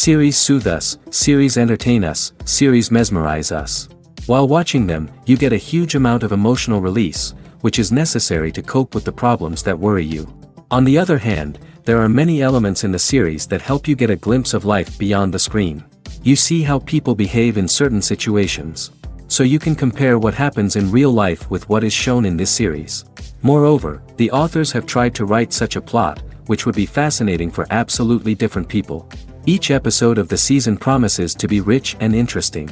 Series soothe us, series entertain us, series mesmerize us. While watching them, you get a huge amount of emotional release, which is necessary to cope with the problems that worry you. On the other hand, there are many elements in the series that help you get a glimpse of life beyond the screen. You see how people behave in certain situations. So you can compare what happens in real life with what is shown in this series. Moreover, the authors have tried to write such a plot, which would be fascinating for absolutely different people. Each episode of the season promises to be rich and interesting.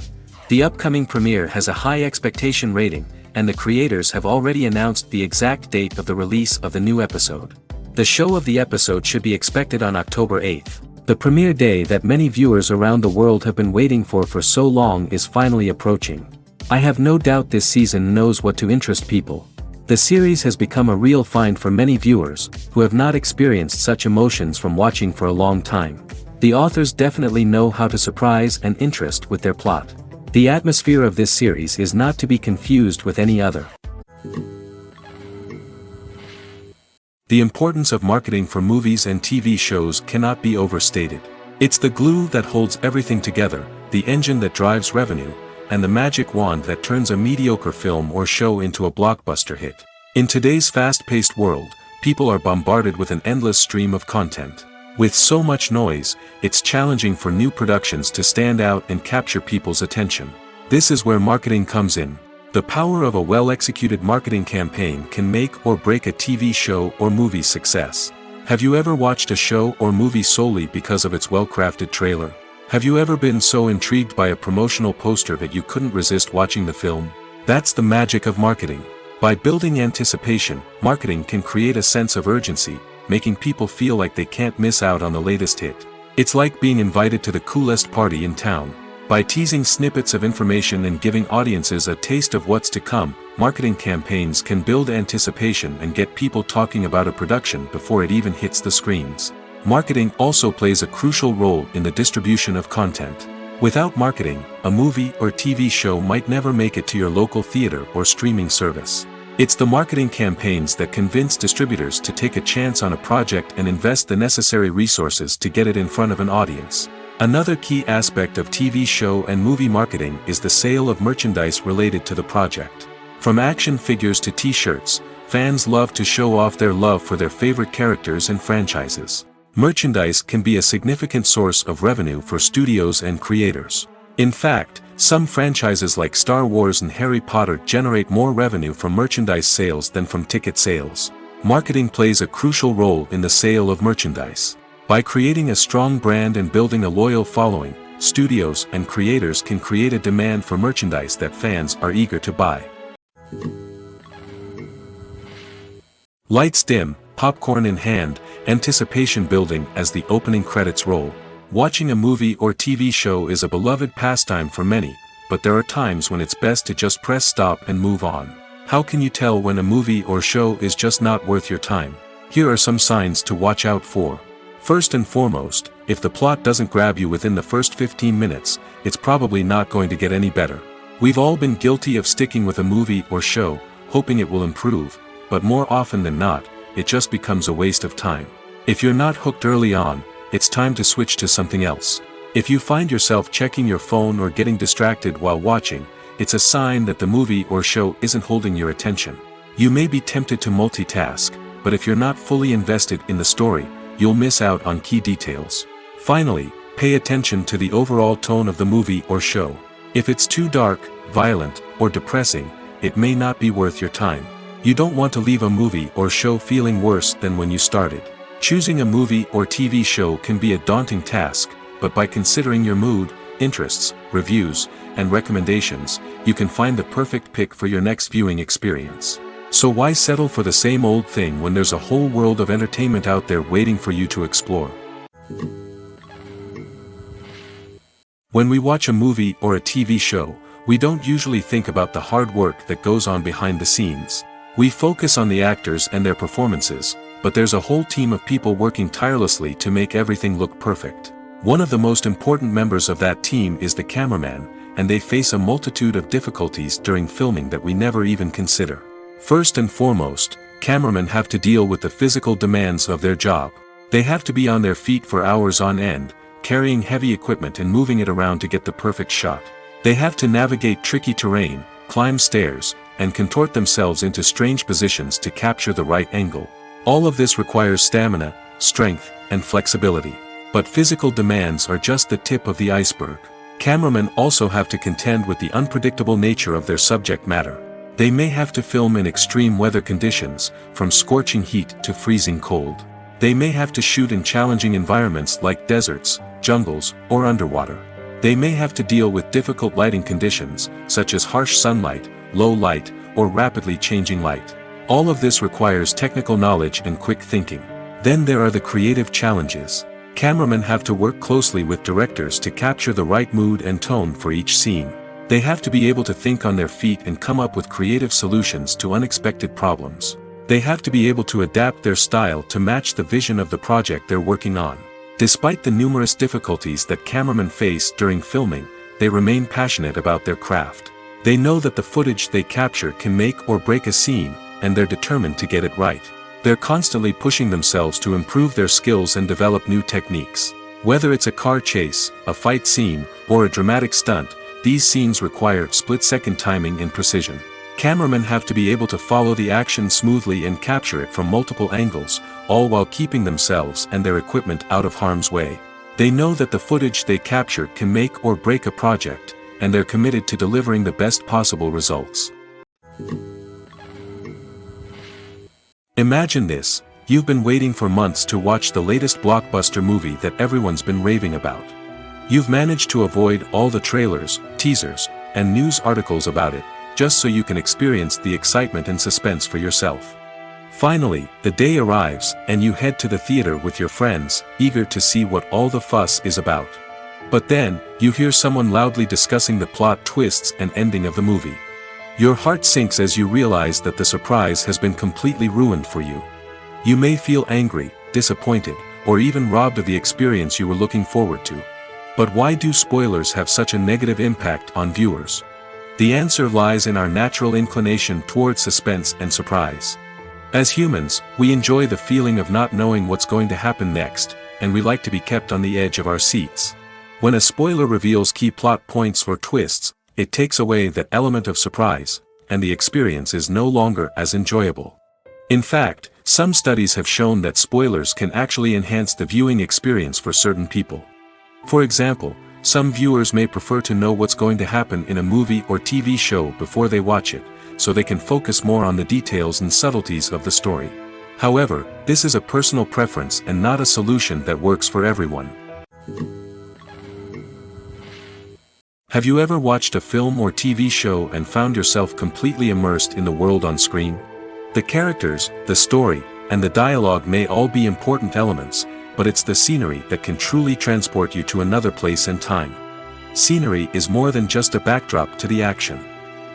The upcoming premiere has a high expectation rating, and the creators have already announced the exact date of the release of the new episode. The show of the episode should be expected on October 8th. The premiere day that many viewers around the world have been waiting for so long is finally approaching. I have no doubt this season knows what to interest people. The series has become a real find for many viewers, who have not experienced such emotions from watching for a long time. The authors definitely know how to surprise and interest with their plot. The atmosphere of this series is not to be confused with any other. The importance of marketing for movies and TV shows cannot be overstated. It's the glue that holds everything together, the engine that drives revenue, and the magic wand that turns a mediocre film or show into a blockbuster hit. In today's fast-paced world, people are bombarded with an endless stream of content. With so much noise, it's challenging for new productions to stand out and capture people's attention. This is where marketing comes in. The power of a well-executed marketing campaign can make or break a TV show or movie's success. Have you ever watched a show or movie solely because of its well-crafted trailer? Have you ever been so intrigued by a promotional poster that you couldn't resist watching the film? That's the magic of marketing. By building anticipation, marketing can create a sense of urgency, making people feel like they can't miss out on the latest hit. It's like being invited to the coolest party in town. By teasing snippets of information and giving audiences a taste of what's to come, marketing campaigns can build anticipation and get people talking about a production before it even hits the screens. Marketing also plays a crucial role in the distribution of content. Without marketing, a movie or TV show might never make it to your local theater or streaming service. It's the marketing campaigns that convince distributors to take a chance on a project and invest the necessary resources to get it in front of an audience. Another key aspect of TV show and movie marketing is the sale of merchandise related to the project. From action figures to t-shirts, fans love to show off their love for their favorite characters and franchises. Merchandise can be a significant source of revenue for studios and creators. In fact, some franchises like Star Wars and Harry Potter generate more revenue from merchandise sales than from ticket sales. Marketing plays a crucial role in the sale of merchandise. By creating a strong brand and building a loyal following, studios and creators can create a demand for merchandise that fans are eager to buy. Lights dim, popcorn in hand, anticipation building as the opening credits roll. Watching a movie or TV show is a beloved pastime for many, but there are times when it's best to just press stop and move on. How can you tell when a movie or show is just not worth your time? Here are some signs to watch out for. First and foremost, if the plot doesn't grab you within the first 15 minutes, it's probably not going to get any better. We've all been guilty of sticking with a movie or show, hoping it will improve, but more often than not, it just becomes a waste of time. If you're not hooked early on, it's time to switch to something else. If you find yourself checking your phone or getting distracted while watching, it's a sign that the movie or show isn't holding your attention. You may be tempted to multitask, but if you're not fully invested in the story, you'll miss out on key details. Finally, pay attention to the overall tone of the movie or show. If it's too dark, violent, or depressing, it may not be worth your time. You don't want to leave a movie or show feeling worse than when you started. Choosing a movie or TV show can be a daunting task, but by considering your mood, interests, reviews, and recommendations, you can find the perfect pick for your next viewing experience. So why settle for the same old thing when there's a whole world of entertainment out there waiting for you to explore? When we watch a movie or a TV show, we don't usually think about the hard work that goes on behind the scenes. We focus on the actors and their performances, but there's a whole team of people working tirelessly to make everything look perfect. One of the most important members of that team is the cameraman, and they face a multitude of difficulties during filming that we never even consider. First and foremost, cameramen have to deal with the physical demands of their job. They have to be on their feet for hours on end, carrying heavy equipment and moving it around to get the perfect shot. They have to navigate tricky terrain, climb stairs, and contort themselves into strange positions to capture the right angle. All of this requires stamina, strength, and flexibility. But physical demands are just the tip of the iceberg. Cameramen also have to contend with the unpredictable nature of their subject matter. They may have to film in extreme weather conditions, from scorching heat to freezing cold. They may have to shoot in challenging environments like deserts, jungles, or underwater. They may have to deal with difficult lighting conditions, such as harsh sunlight, low light, or rapidly changing light. All of this requires technical knowledge and quick thinking. Then there are the creative challenges. Cameramen have to work closely with directors to capture the right mood and tone for each scene. They have to be able to think on their feet and come up with creative solutions to unexpected problems. They have to be able to adapt their style to match the vision of the project they're working on. Despite the numerous difficulties that cameramen face during filming, they remain passionate about their craft. They know that the footage they capture can make or break a scene, and they're determined to get it right. They're constantly pushing themselves to improve their skills and develop new techniques. Whether it's a car chase, a fight scene, or a dramatic stunt, these scenes require split-second timing and precision. Cameramen have to be able to follow the action smoothly and capture it from multiple angles, all while keeping themselves and their equipment out of harm's way. They know that the footage they capture can make or break a project, and they're committed to delivering the best possible results. Imagine this: you've been waiting for months to watch the latest blockbuster movie that everyone's been raving about. You've managed to avoid all the trailers, teasers, and news articles about it, just so you can experience the excitement and suspense for yourself. Finally, the day arrives, and you head to the theater with your friends, eager to see what all the fuss is about. But then, you hear someone loudly discussing the plot twists and ending of the movie. Your heart sinks as you realize that the surprise has been completely ruined for you. You may feel angry, disappointed, or even robbed of the experience you were looking forward to. But why do spoilers have such a negative impact on viewers? The answer lies in our natural inclination towards suspense and surprise. As humans, we enjoy the feeling of not knowing what's going to happen next, and we like to be kept on the edge of our seats. When a spoiler reveals key plot points or twists, it takes away that element of surprise, and the experience is no longer as enjoyable. In fact, some studies have shown that spoilers can actually enhance the viewing experience for certain people. For example, some viewers may prefer to know what's going to happen in a movie or TV show before they watch it, so they can focus more on the details and subtleties of the story. However, this is a personal preference and not a solution that works for everyone. Have you ever watched a film or TV show and found yourself completely immersed in the world on screen? The characters, the story, and the dialogue may all be important elements, but it's the scenery that can truly transport you to another place and time. Scenery is more than just a backdrop to the action.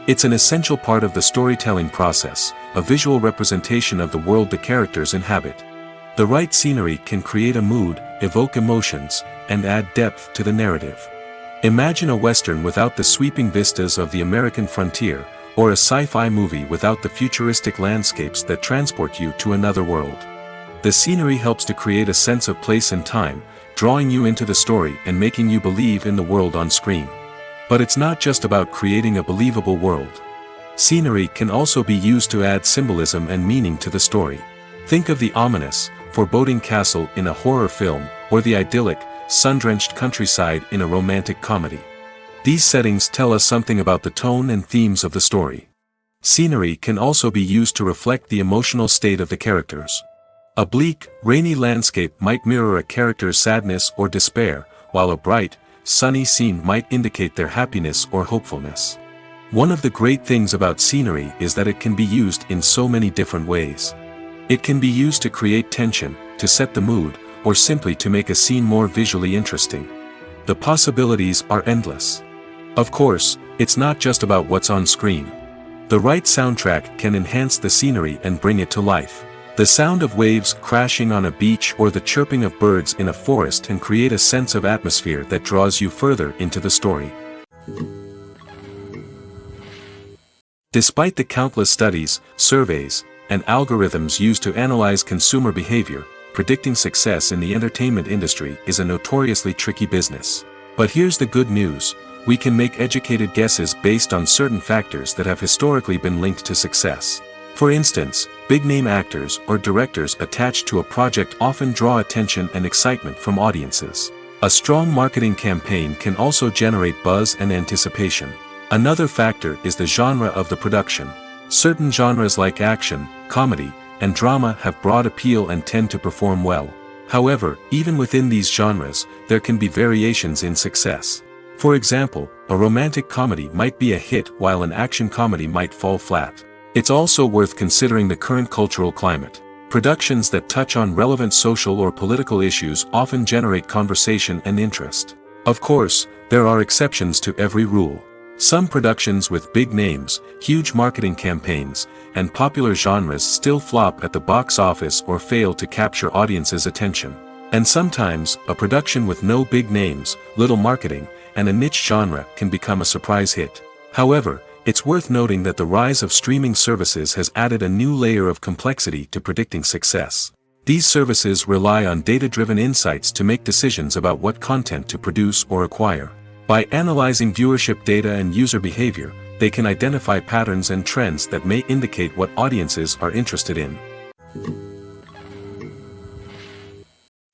It's an essential part of the storytelling process, a visual representation of the world the characters inhabit. The right scenery can create a mood, evoke emotions, and add depth to the narrative. Imagine a Western without the sweeping vistas of the American frontier, or a sci-fi movie without the futuristic landscapes that transport you to another world. The scenery helps to create a sense of place and time, drawing you into the story and making you believe in the world on screen. But it's not just about creating a believable world. Scenery can also be used to add symbolism and meaning to the story. Think of the ominous, foreboding castle in a horror film, or the idyllic, sun-drenched countryside in a romantic comedy. These settings tell us something about the tone and themes of the story. Scenery can also be used to reflect the emotional state of the characters. A bleak, rainy landscape might mirror a character's sadness or despair, while a bright, sunny scene might indicate their happiness or hopefulness. One of the great things about scenery is that it can be used in so many different ways. It can be used to create tension, to set the mood, or simply to make a scene more visually interesting. The possibilities are endless. Of course, it's not just about what's on screen. The right soundtrack can enhance the scenery and bring it to life. The sound of waves crashing on a beach or the chirping of birds in a forest can create a sense of atmosphere that draws you further into the story. Despite the countless studies, surveys, and algorithms used to analyze consumer behavior, predicting success in the entertainment industry is a notoriously tricky business. But here's the good news: we can make educated guesses based on certain factors that have historically been linked to success. For instance, big-name actors or directors attached to a project often draw attention and excitement from audiences. A strong marketing campaign can also generate buzz and anticipation. Another factor is the genre of the production. Certain genres like action, comedy, and drama have broad appeal and tend to perform well. However, even within these genres, there can be variations in success. For example, a romantic comedy might be a hit while an action comedy might fall flat. It's also worth considering the current cultural climate. Productions that touch on relevant social or political issues often generate conversation and interest. Of course, there are exceptions to every rule. Some productions with big names, huge marketing campaigns, and popular genres still flop at the box office or fail to capture audiences' attention. And sometimes, a production with no big names, little marketing, and a niche genre can become a surprise hit. However, it's worth noting that the rise of streaming services has added a new layer of complexity to predicting success. These services rely on data-driven insights to make decisions about what content to produce or acquire. By analyzing viewership data and user behavior, they can identify patterns and trends that may indicate what audiences are interested in.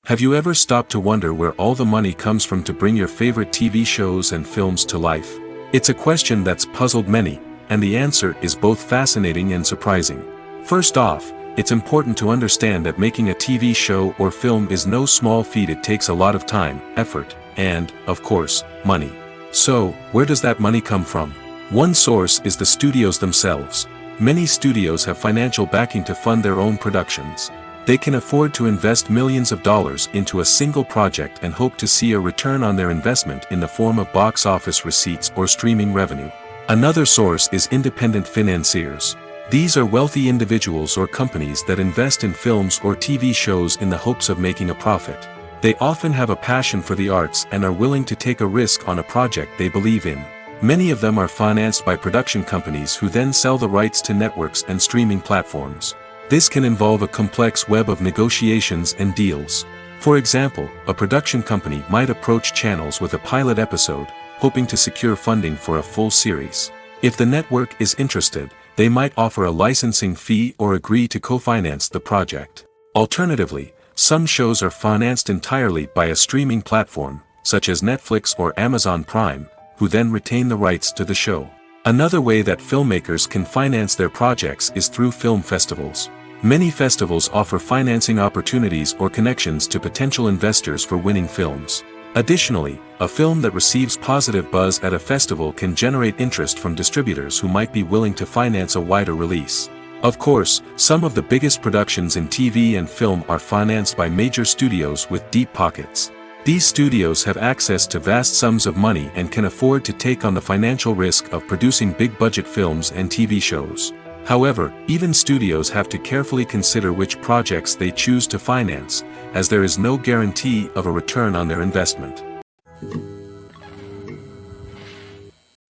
Have you ever stopped to wonder where all the money comes from to bring your favorite TV shows and films to life? It's a question that's puzzled many, and the answer is both fascinating and surprising. First off, it's important to understand that making a TV show or film is no small feat. It takes a lot of time, effort, and, of course, money. So, where does that money come from? One source is the studios themselves. Many studios have financial backing to fund their own productions. They can afford to invest millions of dollars into a single project and hope to see a return on their investment in the form of box office receipts or streaming revenue. Another source is independent financiers. These are wealthy individuals or companies that invest in films or TV shows in the hopes of making a profit. They often have a passion for the arts and are willing to take a risk on a project they believe in. Many of them are financed by production companies who then sell the rights to networks and streaming platforms. This can involve a complex web of negotiations and deals. For example, a production company might approach channels with a pilot episode, hoping to secure funding for a full series. If the network is interested, they might offer a licensing fee or agree to co-finance the project. Alternatively, some shows are financed entirely by a streaming platform, such as Netflix or Amazon Prime, who then retain the rights to the show. Another way that filmmakers can finance their projects is through film festivals. Many festivals offer financing opportunities or connections to potential investors for winning films. Additionally, a film that receives positive buzz at a festival can generate interest from distributors who might be willing to finance a wider release. Of course, some of the biggest productions in TV and film are financed by major studios with deep pockets. These studios have access to vast sums of money and can afford to take on the financial risk of producing big-budget films and TV shows. However, even studios have to carefully consider which projects they choose to finance, as there is no guarantee of a return on their investment.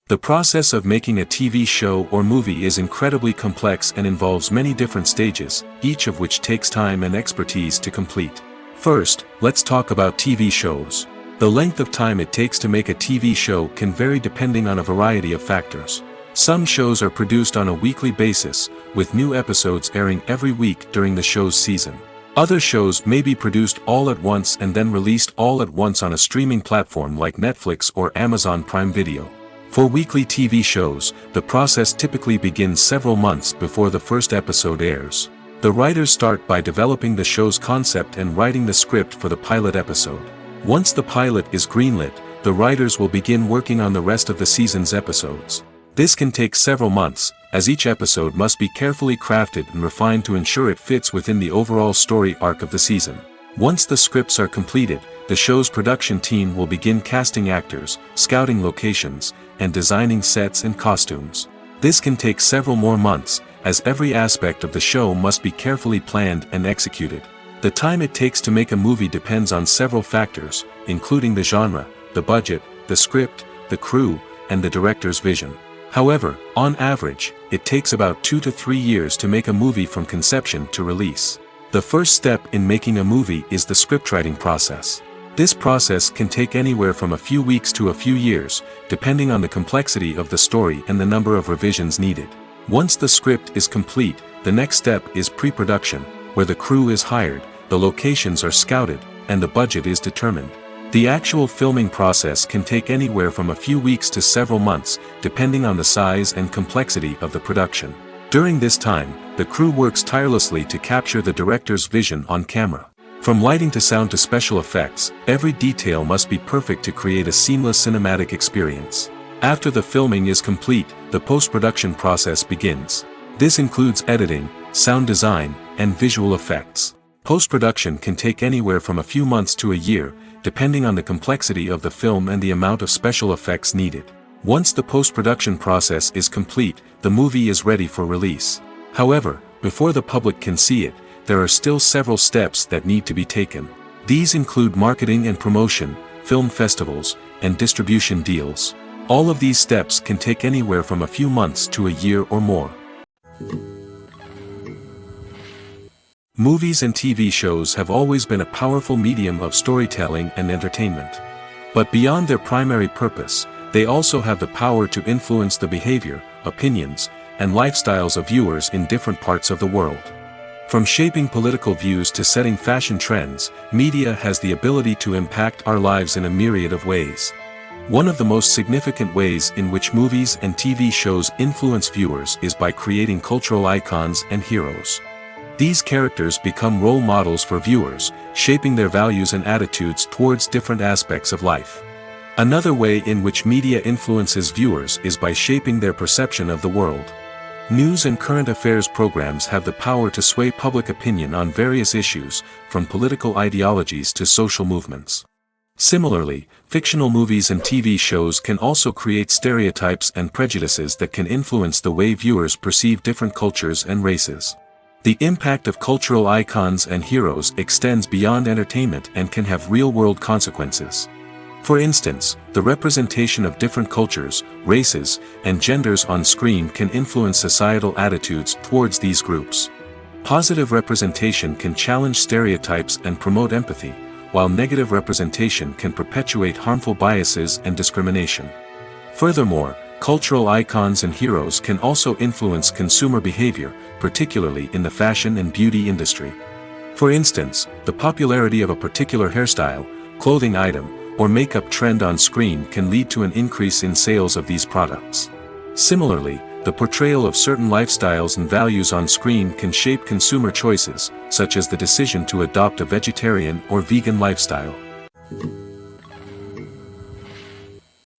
The process of making a TV show or movie is incredibly complex and involves many different stages, each of which takes time and expertise to complete. First, let's talk about TV shows. The length of time it takes to make a TV show can vary depending on a variety of factors. Some shows are produced on a weekly basis, with new episodes airing every week during the show's season. Other shows may be produced all at once and then released all at once on a streaming platform like Netflix or Amazon Prime Video. For weekly TV shows, the process typically begins several months before the first episode airs. The writers start by developing the show's concept and writing the script for the pilot episode. Once the pilot is greenlit, the writers will begin working on the rest of the season's episodes. This can take several months, as each episode must be carefully crafted and refined to ensure it fits within the overall story arc of the season. Once the scripts are completed, the show's production team will begin casting actors, scouting locations, and designing sets and costumes. This can take several more months, as every aspect of the show must be carefully planned and executed. The time it takes to make a movie depends on several factors, including the genre, the budget, the script, the crew, and the director's vision. However, on average, it takes about 2 to 3 years to make a movie from conception to release. The first step in making a movie is the scriptwriting process. This process can take anywhere from a few weeks to a few years, depending on the complexity of the story and the number of revisions needed. Once the script is complete, the next step is pre-production, where the crew is hired, the locations are scouted, and the budget is determined. The actual filming process can take anywhere from a few weeks to several months, depending on the size and complexity of the production. During this time, the crew works tirelessly to capture the director's vision on camera. From lighting to sound to special effects, every detail must be perfect to create a seamless cinematic experience. After the filming is complete, the post-production process begins. This includes editing, sound design, and visual effects. Post-production can take anywhere from a few months to a year, depending on the complexity of the film and the amount of special effects needed. Once the post-production process is complete, the movie is ready for release. However, before the public can see it, there are still several steps that need to be taken. These include marketing and promotion, film festivals, and distribution deals. All of these steps can take anywhere from a few months to a year or more. Movies and TV shows have always been a powerful medium of storytelling and entertainment. But beyond their primary purpose, they also have the power to influence the behavior, opinions, and lifestyles of viewers in different parts of the world. From shaping political views to setting fashion trends, media has the ability to impact our lives in a myriad of ways. One of the most significant ways in which movies and TV shows influence viewers is by creating cultural icons and heroes. These characters become role models for viewers, shaping their values and attitudes towards different aspects of life. Another way in which media influences viewers is by shaping their perception of the world. News and current affairs programs have the power to sway public opinion on various issues, from political ideologies to social movements. Similarly, fictional movies and TV shows can also create stereotypes and prejudices that can influence the way viewers perceive different cultures and races. The impact of cultural icons and heroes extends beyond entertainment and can have real-world consequences. For instance, the representation of different cultures, races, and genders on screen can influence societal attitudes towards these groups. Positive representation can challenge stereotypes and promote empathy, while negative representation can perpetuate harmful biases and discrimination. Furthermore, cultural icons and heroes can also influence consumer behavior, particularly in the fashion and beauty industry. For instance, the popularity of a particular hairstyle, clothing item, or makeup trend on screen can lead to an increase in sales of these products. Similarly, the portrayal of certain lifestyles and values on screen can shape consumer choices, such as the decision to adopt a vegetarian or vegan lifestyle.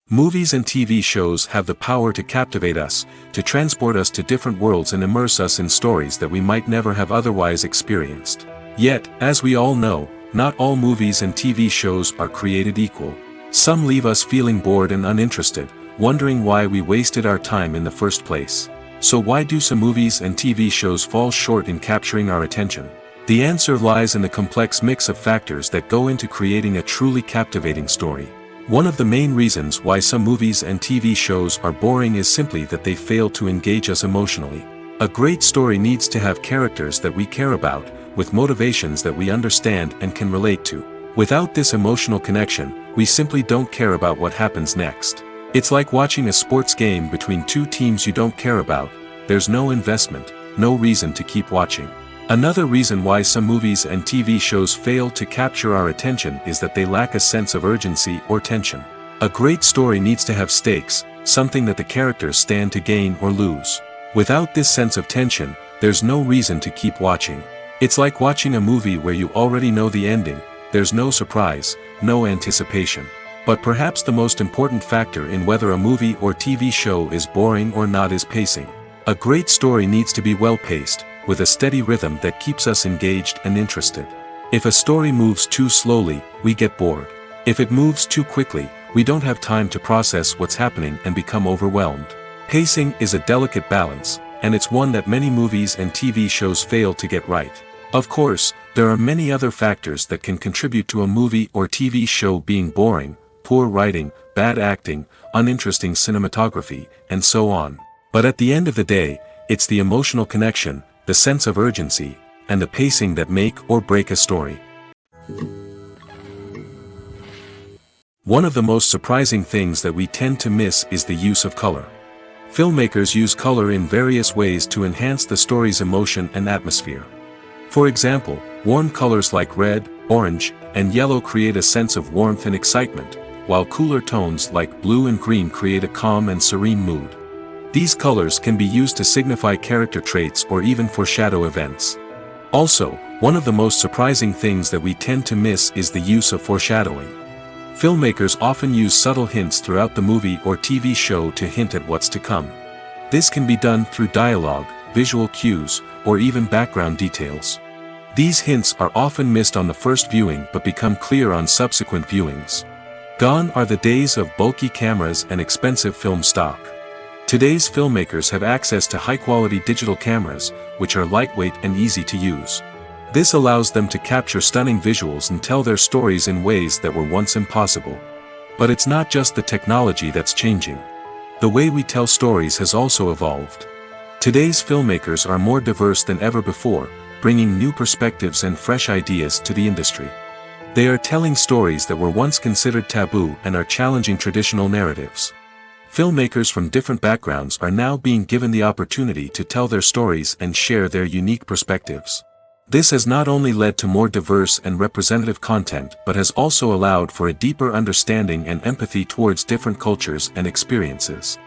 Movies and TV shows have the power to captivate us, to transport us to different worlds and immerse us in stories that we might never have otherwise experienced. Yet, as we all know, not all movies and TV shows are created equal. Some leave us feeling bored and uninterested, wondering why we wasted our time in the first place. So why do some movies and TV shows fall short in capturing our attention? The answer lies in the complex mix of factors that go into creating a truly captivating story. One of the main reasons why some movies and TV shows are boring is simply that they fail to engage us emotionally. A great story needs to have characters that we care about, with motivations that we understand and can relate to. Without this emotional connection, we simply don't care about what happens next. It's like watching a sports game between two teams you don't care about. There's no investment, no reason to keep watching. Another reason why some movies and TV shows fail to capture our attention is that they lack a sense of urgency or tension. A great story needs to have stakes, something that the characters stand to gain or lose. Without this sense of tension, there's no reason to keep watching. It's like watching a movie where you already know the ending. There's no surprise, no anticipation. But perhaps the most important factor in whether a movie or TV show is boring or not is pacing. A great story needs to be well-paced, with a steady rhythm that keeps us engaged and interested. If a story moves too slowly, we get bored. If it moves too quickly, we don't have time to process what's happening and become overwhelmed. Pacing is a delicate balance, and it's one that many movies and TV shows fail to get right. Of course, there are many other factors that can contribute to a movie or TV show being boring: poor writing, bad acting, uninteresting cinematography, and so on. But at the end of the day, it's the emotional connection, the sense of urgency, and the pacing that make or break a story. One of the most surprising things that we tend to miss is the use of color. Filmmakers use color in various ways to enhance the story's emotion and atmosphere. For example, warm colors like red, orange, and yellow create a sense of warmth and excitement, while cooler tones like blue and green create a calm and serene mood. These colors can be used to signify character traits or even foreshadow events. Also, one of the most surprising things that we tend to miss is the use of foreshadowing. Filmmakers often use subtle hints throughout the movie or TV show to hint at what's to come. This can be done through dialogue, visual cues, or even background details. These hints are often missed on the first viewing but become clear on subsequent viewings. Gone are the days of bulky cameras and expensive film stock. Today's filmmakers have access to high-quality digital cameras, which are lightweight and easy to use. This allows them to capture stunning visuals and tell their stories in ways that were once impossible. But it's not just the technology that's changing. The way we tell stories has also evolved. Today's filmmakers are more diverse than ever before, bringing new perspectives and fresh ideas to the industry. They are telling stories that were once considered taboo and are challenging traditional narratives. Filmmakers from different backgrounds are now being given the opportunity to tell their stories and share their unique perspectives. This has not only led to more diverse and representative content but has also allowed for a deeper understanding and empathy towards different cultures and experiences.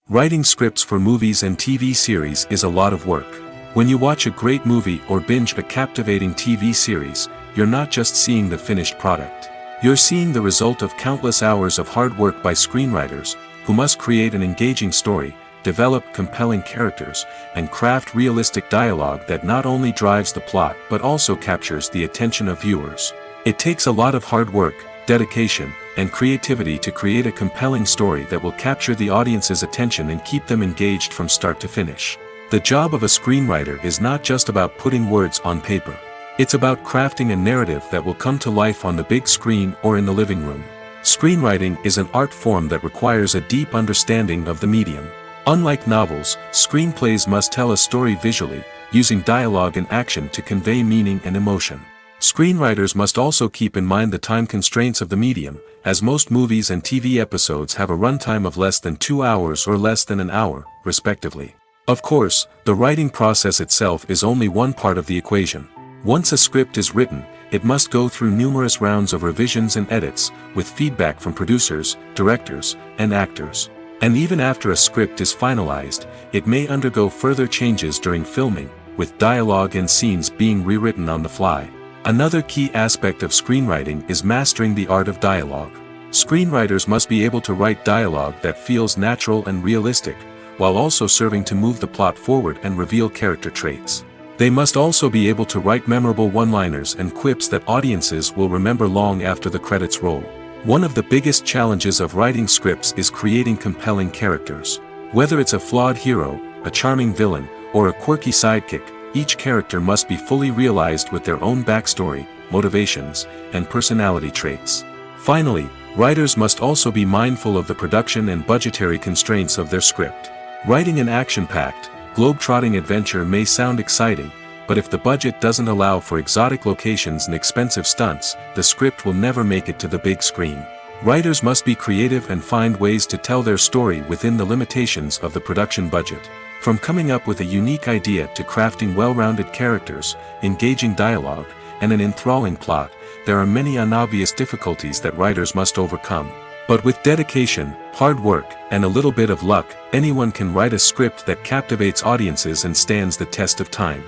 Writing scripts for movies and TV series is a lot of work. When you watch a great movie or binge a captivating TV series, you're not just seeing the finished product. You're seeing the result of countless hours of hard work by screenwriters, who must create an engaging story, develop compelling characters, and craft realistic dialogue that not only drives the plot but also captures the attention of viewers. It takes a lot of hard work, dedication, and creativity to create a compelling story that will capture the audience's attention and keep them engaged from start to finish. The job of a screenwriter is not just about putting words on paper. It's about crafting a narrative that will come to life on the big screen or in the living room. Screenwriting is an art form that requires a deep understanding of the medium. Unlike novels, screenplays must tell a story visually, using dialogue and action to convey meaning and emotion. Screenwriters must also keep in mind the time constraints of the medium, as most movies and TV episodes have a runtime of less than 2 hours or less than an hour, respectively. Of course, the writing process itself is only one part of the equation. Once a script is written, it must go through numerous rounds of revisions and edits, with feedback from producers, directors, and actors. And even after a script is finalized, it may undergo further changes during filming, with dialogue and scenes being rewritten on the fly. Another key aspect of screenwriting is mastering the art of dialogue. Screenwriters must be able to write dialogue that feels natural and realistic, while also serving to move the plot forward and reveal character traits. They must also be able to write memorable one-liners and quips that audiences will remember long after the credits roll. One of the biggest challenges of writing scripts is creating compelling characters. Whether it's a flawed hero, a charming villain, or a quirky sidekick, each character must be fully realized with their own backstory, motivations, and personality traits. Finally, writers must also be mindful of the production and budgetary constraints of their script. Writing an action-packed, globe-trotting adventure may sound exciting, but if the budget doesn't allow for exotic locations and expensive stunts, the script will never make it to the big screen. Writers must be creative and find ways to tell their story within the limitations of the production budget. From coming up with a unique idea to crafting well-rounded characters, engaging dialogue, and an enthralling plot, there are many unobvious difficulties that writers must overcome. But with dedication, hard work, and a little bit of luck, anyone can write a script that captivates audiences and stands the test of time.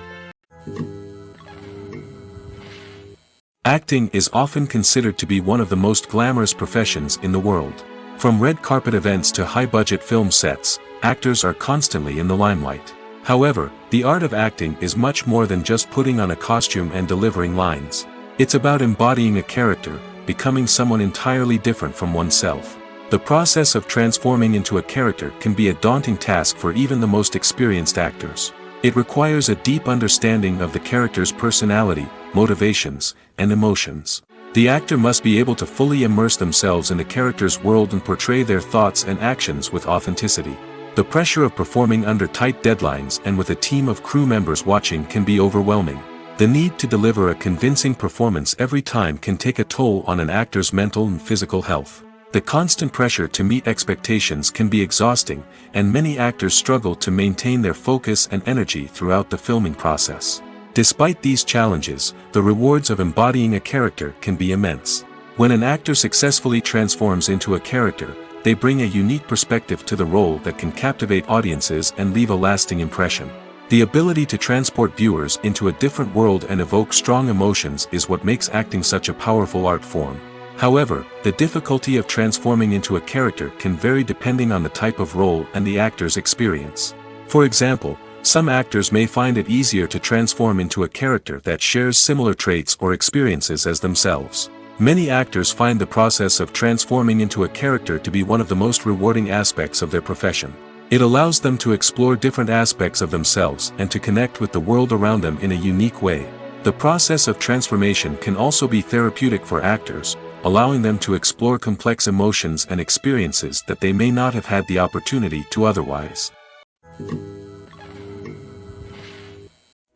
Acting is often considered to be one of the most glamorous professions in the world. From red carpet events to high-budget film sets, actors are constantly in the limelight. However, the art of acting is much more than just putting on a costume and delivering lines. It's about embodying a character, becoming someone entirely different from oneself. The process of transforming into a character can be a daunting task for even the most experienced actors. It requires a deep understanding of the character's personality, motivations, and emotions. The actor must be able to fully immerse themselves in the character's world and portray their thoughts and actions with authenticity. The pressure of performing under tight deadlines and with a team of crew members watching can be overwhelming. The need to deliver a convincing performance every time can take a toll on an actor's mental and physical health. The constant pressure to meet expectations can be exhausting, and many actors struggle to maintain their focus and energy throughout the filming process. Despite these challenges, the rewards of embodying a character can be immense. When an actor successfully transforms into a character, they bring a unique perspective to the role that can captivate audiences and leave a lasting impression. The ability to transport viewers into a different world and evoke strong emotions is what makes acting such a powerful art form. However, the difficulty of transforming into a character can vary depending on the type of role and the actor's experience. For example, some actors may find it easier to transform into a character that shares similar traits or experiences as themselves. Many actors find the process of transforming into a character to be one of the most rewarding aspects of their profession. It allows them to explore different aspects of themselves and to connect with the world around them in a unique way. The process of transformation can also be therapeutic for actors, allowing them to explore complex emotions and experiences that they may not have had the opportunity to otherwise.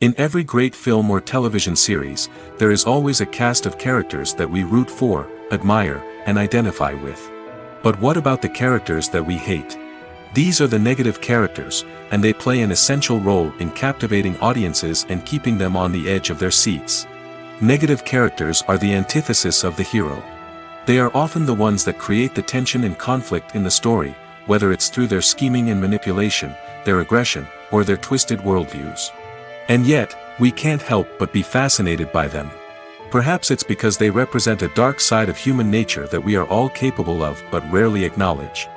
In every great film or television series, there is always a cast of characters that we root for, admire, and identify with. But what about the characters that we hate? These are the negative characters, and they play an essential role in captivating audiences and keeping them on the edge of their seats. Negative characters are the antithesis of the hero. They are often the ones that create the tension and conflict in the story, whether it's through their scheming and manipulation, their aggression, or their twisted worldviews. And yet, we can't help but be fascinated by them. Perhaps it's because they represent a dark side of human nature that we are all capable of but rarely acknowledge.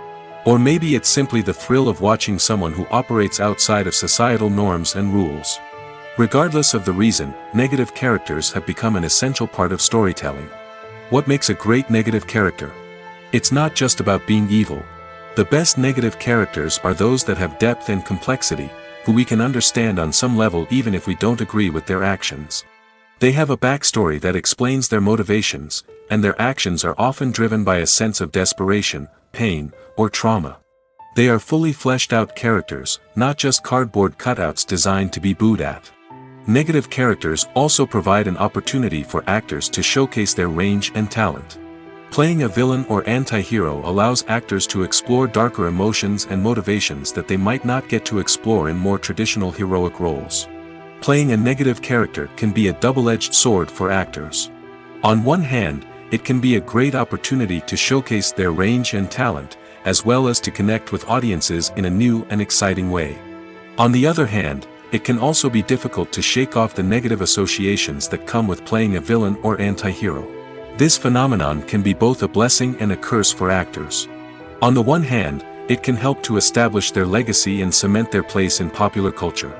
Or maybe it's simply the thrill of watching someone who operates outside of societal norms and rules. Regardless of the reason, negative characters have become an essential part of storytelling. What makes a great negative character? It's not just about being evil. The best negative characters are those that have depth and complexity, who we can understand on some level even if we don't agree with their actions. They have a backstory that explains their motivations, and their actions are often driven by a sense of desperation, pain, or trauma. They are fully fleshed out characters, not just cardboard cutouts designed to be booed at. Negative characters also provide an opportunity for actors to showcase their range and talent. Playing a villain or anti-hero allows actors to explore darker emotions and motivations that they might not get to explore in more traditional heroic roles. Playing a negative character can be a double-edged sword for actors. On one hand, it can be a great opportunity to showcase their range and talent, as well as to connect with audiences in a new and exciting way. On the other hand, it can also be difficult to shake off the negative associations that come with playing a villain or anti-hero. This phenomenon can be both a blessing and a curse for actors. On the one hand, it can help to establish their legacy and cement their place in popular culture.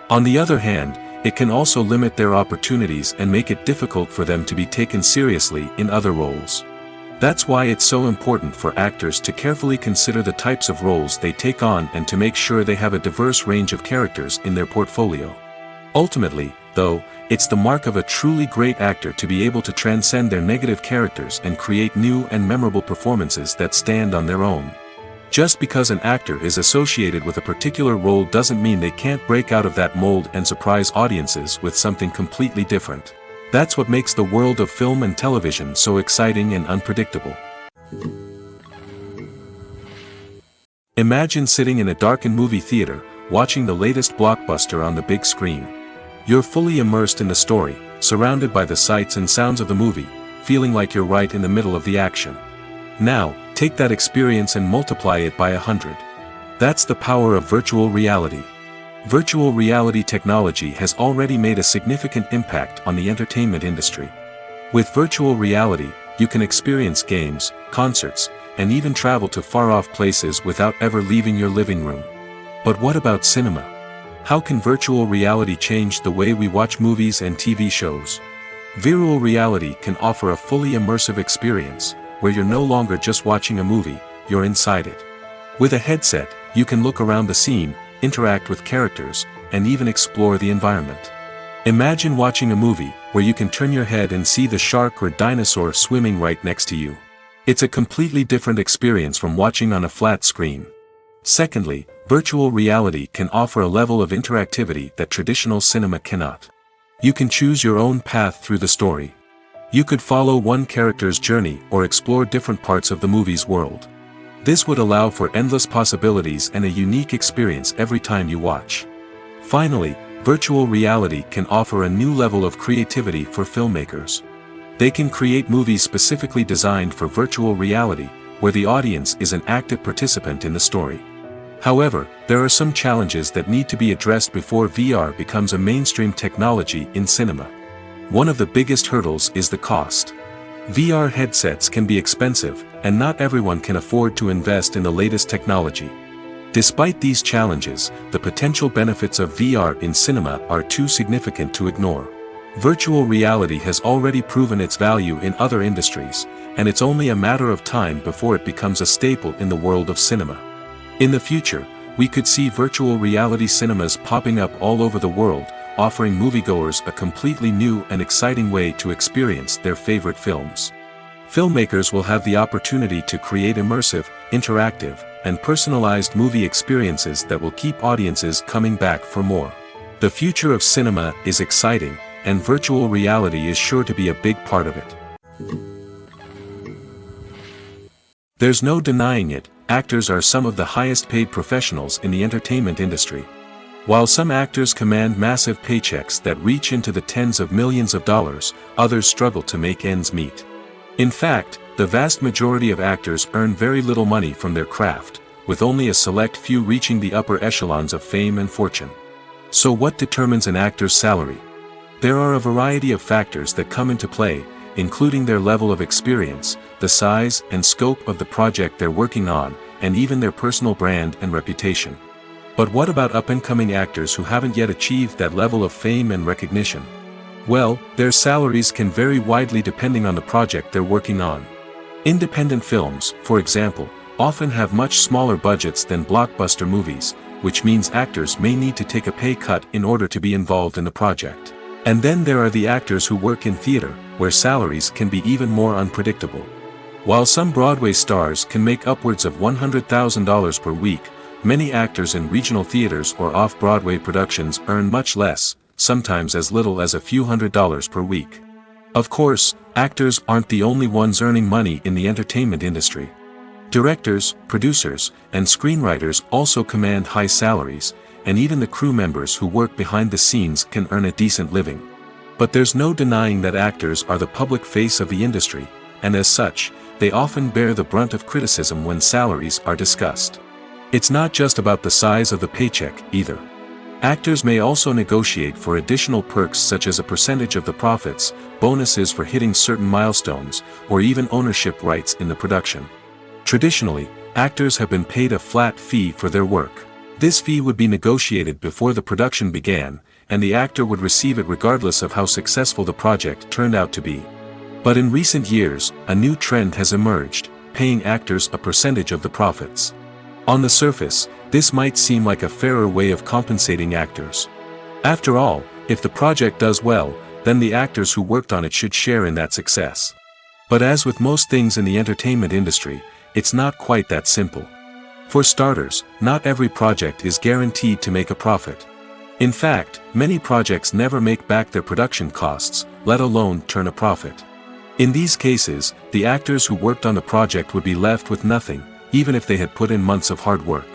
On the other hand, it can also limit their opportunities and make it difficult for them to be taken seriously in other roles. That's why it's so important for actors to carefully consider the types of roles they take on and to make sure they have a diverse range of characters in their portfolio. Ultimately, though, it's the mark of a truly great actor to be able to transcend their negative characters and create new and memorable performances that stand on their own. Just because an actor is associated with a particular role doesn't mean they can't break out of that mold and surprise audiences with something completely different. That's what makes the world of film and television so exciting and unpredictable. Imagine sitting in a darkened movie theater, watching the latest blockbuster on the big screen. You're fully immersed in the story, surrounded by the sights and sounds of the movie, feeling like you're right in the middle of the action. Now, take that experience and multiply it by 100. That's the power of virtual reality. Virtual reality technology has already made a significant impact on the entertainment industry. With virtual reality, you can experience games, concerts, and even travel to far-off places without ever leaving your living room. But what about cinema? How can virtual reality change the way we watch movies and TV shows? Virtual reality can offer a fully immersive experience, where you're no longer just watching a movie, you're inside it. With a headset, you can look around the scene, interact with characters, and even explore the environment. Imagine watching a movie where you can turn your head and see the shark or dinosaur swimming right next to you. It's a completely different experience from watching on a flat screen. Secondly, Virtual reality can offer a level of interactivity that traditional cinema cannot. You can choose your own path through the story. You could follow one character's journey or explore different parts of the movie's world. This would allow for endless possibilities and a unique experience every time you watch. Finally, virtual reality can offer a new level of creativity for filmmakers. They can create movies specifically designed for virtual reality, where the audience is an active participant in the story. However, there are some challenges that need to be addressed before VR becomes a mainstream technology in cinema. One of the biggest hurdles is the cost. VR headsets can be expensive, and not everyone can afford to invest in the latest technology. Despite these challenges, the potential benefits of VR in cinema are too significant to ignore. Virtual reality has already proven its value in other industries, and it's only a matter of time before it becomes a staple in the world of cinema. In the future, we could see virtual reality cinemas popping up all over the world, offering moviegoers a completely new and exciting way to experience their favorite films. Filmmakers will have the opportunity to create immersive, interactive, and personalized movie experiences that will keep audiences coming back for more. The future of cinema is exciting, and virtual reality is sure to be a big part of it. There's no denying it, actors are some of the highest paid professionals in the entertainment industry. While some actors command massive paychecks that reach into the tens of millions of dollars, others struggle to make ends meet. In fact, the vast majority of actors earn very little money from their craft, with only a select few reaching the upper echelons of fame and fortune. So what determines an actor's salary? There are a variety of factors that come into play, including their level of experience, the size and scope of the project they're working on, and even their personal brand and reputation. But what about up-and-coming actors who haven't yet achieved that level of fame and recognition? Well, their salaries can vary widely depending on the project they're working on. Independent films, for example, often have much smaller budgets than blockbuster movies, which means actors may need to take a pay cut in order to be involved in the project. And then there are the actors who work in theater, where salaries can be even more unpredictable. While some Broadway stars can make upwards of $100,000 per week, many actors in regional theaters or off-Broadway productions earn much less, sometimes as little as a few $100s per week. Of course, actors aren't the only ones earning money in the entertainment industry. Directors, producers, and screenwriters also command high salaries, and even the crew members who work behind the scenes can earn a decent living. But there's no denying that actors are the public face of the industry, and as such, they often bear the brunt of criticism when salaries are discussed. It's not just about the size of the paycheck, either. Actors may also negotiate for additional perks such as a percentage of the profits, bonuses for hitting certain milestones, or even ownership rights in the production. Traditionally, actors have been paid a flat fee for their work. This fee would be negotiated before the production began, and the actor would receive it regardless of how successful the project turned out to be. But in recent years, a new trend has emerged, paying actors a percentage of the profits. On the surface, this might seem like a fairer way of compensating actors. After all, if the project does well, then the actors who worked on it should share in that success. But as with most things in the entertainment industry, it's not quite that simple. For starters, not every project is guaranteed to make a profit. In fact, many projects never make back their production costs, let alone turn a profit. In these cases, the actors who worked on the project would be left with nothing, even if they had put in months of hard work.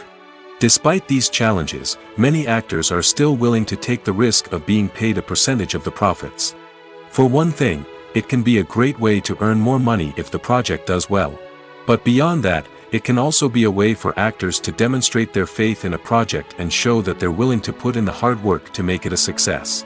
Despite these challenges, many actors are still willing to take the risk of being paid a percentage of the profits. For one thing, it can be a great way to earn more money if the project does well. But beyond that, it can also be a way for actors to demonstrate their faith in a project and show that they're willing to put in the hard work to make it a success.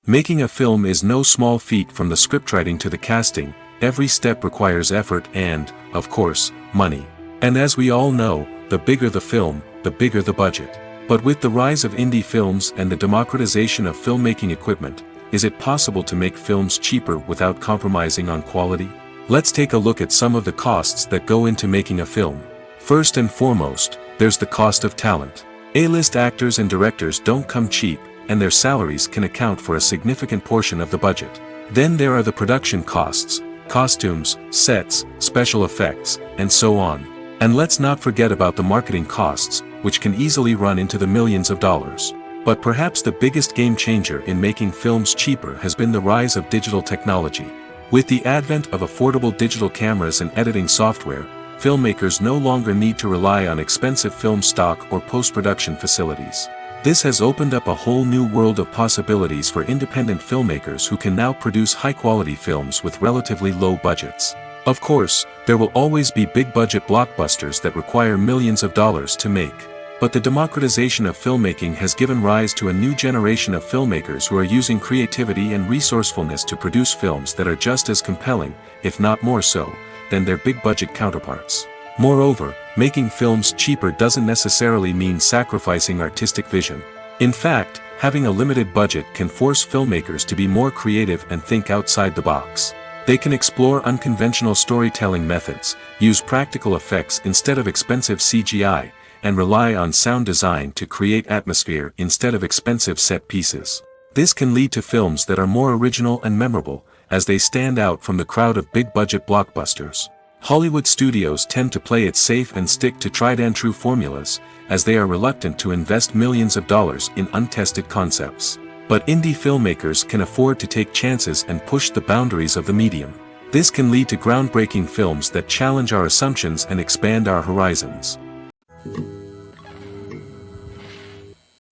Making a film is no small feat. From the scriptwriting to the casting, every step requires effort and, of course, money. And as we all know, the bigger the film, the bigger the budget. But with the rise of indie films and the democratization of filmmaking equipment, is it possible to make films cheaper without compromising on quality? Let's take a look at some of the costs that go into making a film. First and foremost, there's the cost of talent. A-list actors and directors don't come cheap, and their salaries can account for a significant portion of the budget. Then there are the production costs, costumes, sets, special effects, and so on. And let's not forget about the marketing costs, which can easily run into the millions of dollars. But perhaps the biggest game changer in making films cheaper has been the rise of digital technology. With the advent of affordable digital cameras and editing software, filmmakers no longer need to rely on expensive film stock or post-production facilities. This has opened up a whole new world of possibilities for independent filmmakers who can now produce high-quality films with relatively low budgets. Of course, there will always be big-budget blockbusters that require millions of dollars to make. But the democratization of filmmaking has given rise to a new generation of filmmakers who are using creativity and resourcefulness to produce films that are just as compelling, if not more so, than their big-budget counterparts. Moreover, making films cheaper doesn't necessarily mean sacrificing artistic vision. In fact, having a limited budget can force filmmakers to be more creative and think outside the box. They can explore unconventional storytelling methods, use practical effects instead of expensive CGI, and rely on sound design to create atmosphere instead of expensive set pieces. This can lead to films that are more original and memorable, as they stand out from the crowd of big-budget blockbusters. Hollywood studios tend to play it safe and stick to tried-and-true formulas, as they are reluctant to invest millions of dollars in untested concepts. But indie filmmakers can afford to take chances and push the boundaries of the medium. This can lead to groundbreaking films that challenge our assumptions and expand our horizons.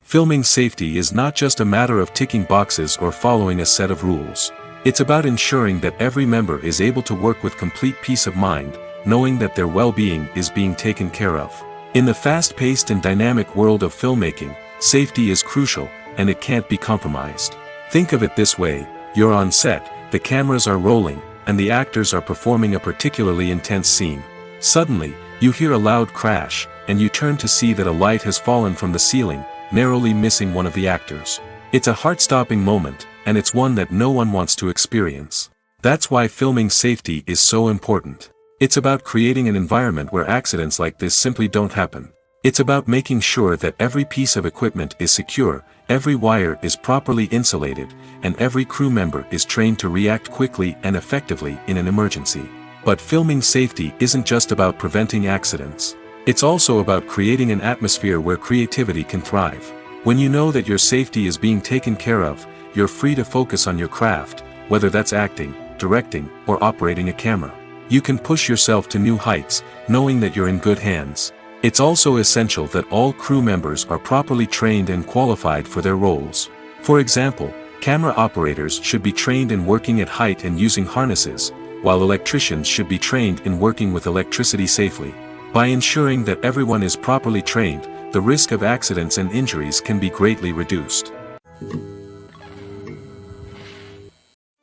Filming safety is not just a matter of ticking boxes or following a set of rules. It's about ensuring that every member is able to work with complete peace of mind, knowing that their well-being is being taken care of. In the fast-paced and dynamic world of filmmaking, safety is crucial, and it can't be compromised. Think of it this way: you're on set, the cameras are rolling, and the actors are performing a particularly intense scene. Suddenly, you hear a loud crash, and you turn to see that a light has fallen from the ceiling, narrowly missing one of the actors. It's a heart-stopping moment, and it's one that no one wants to experience. That's why filming safety is so important. It's about creating an environment where accidents like this simply don't happen. It's about making sure that every piece of equipment is secure, every wire is properly insulated, and every crew member is trained to react quickly and effectively in an emergency. But filming safety isn't just about preventing accidents. It's also about creating an atmosphere where creativity can thrive. When you know that your safety is being taken care of, you're free to focus on your craft, whether that's acting, directing, or operating a camera. You can push yourself to new heights, knowing that you're in good hands. It's also essential that all crew members are properly trained and qualified for their roles. For example, camera operators should be trained in working at height and using harnesses, while electricians should be trained in working with electricity safely. By ensuring that everyone is properly trained, the risk of accidents and injuries can be greatly reduced.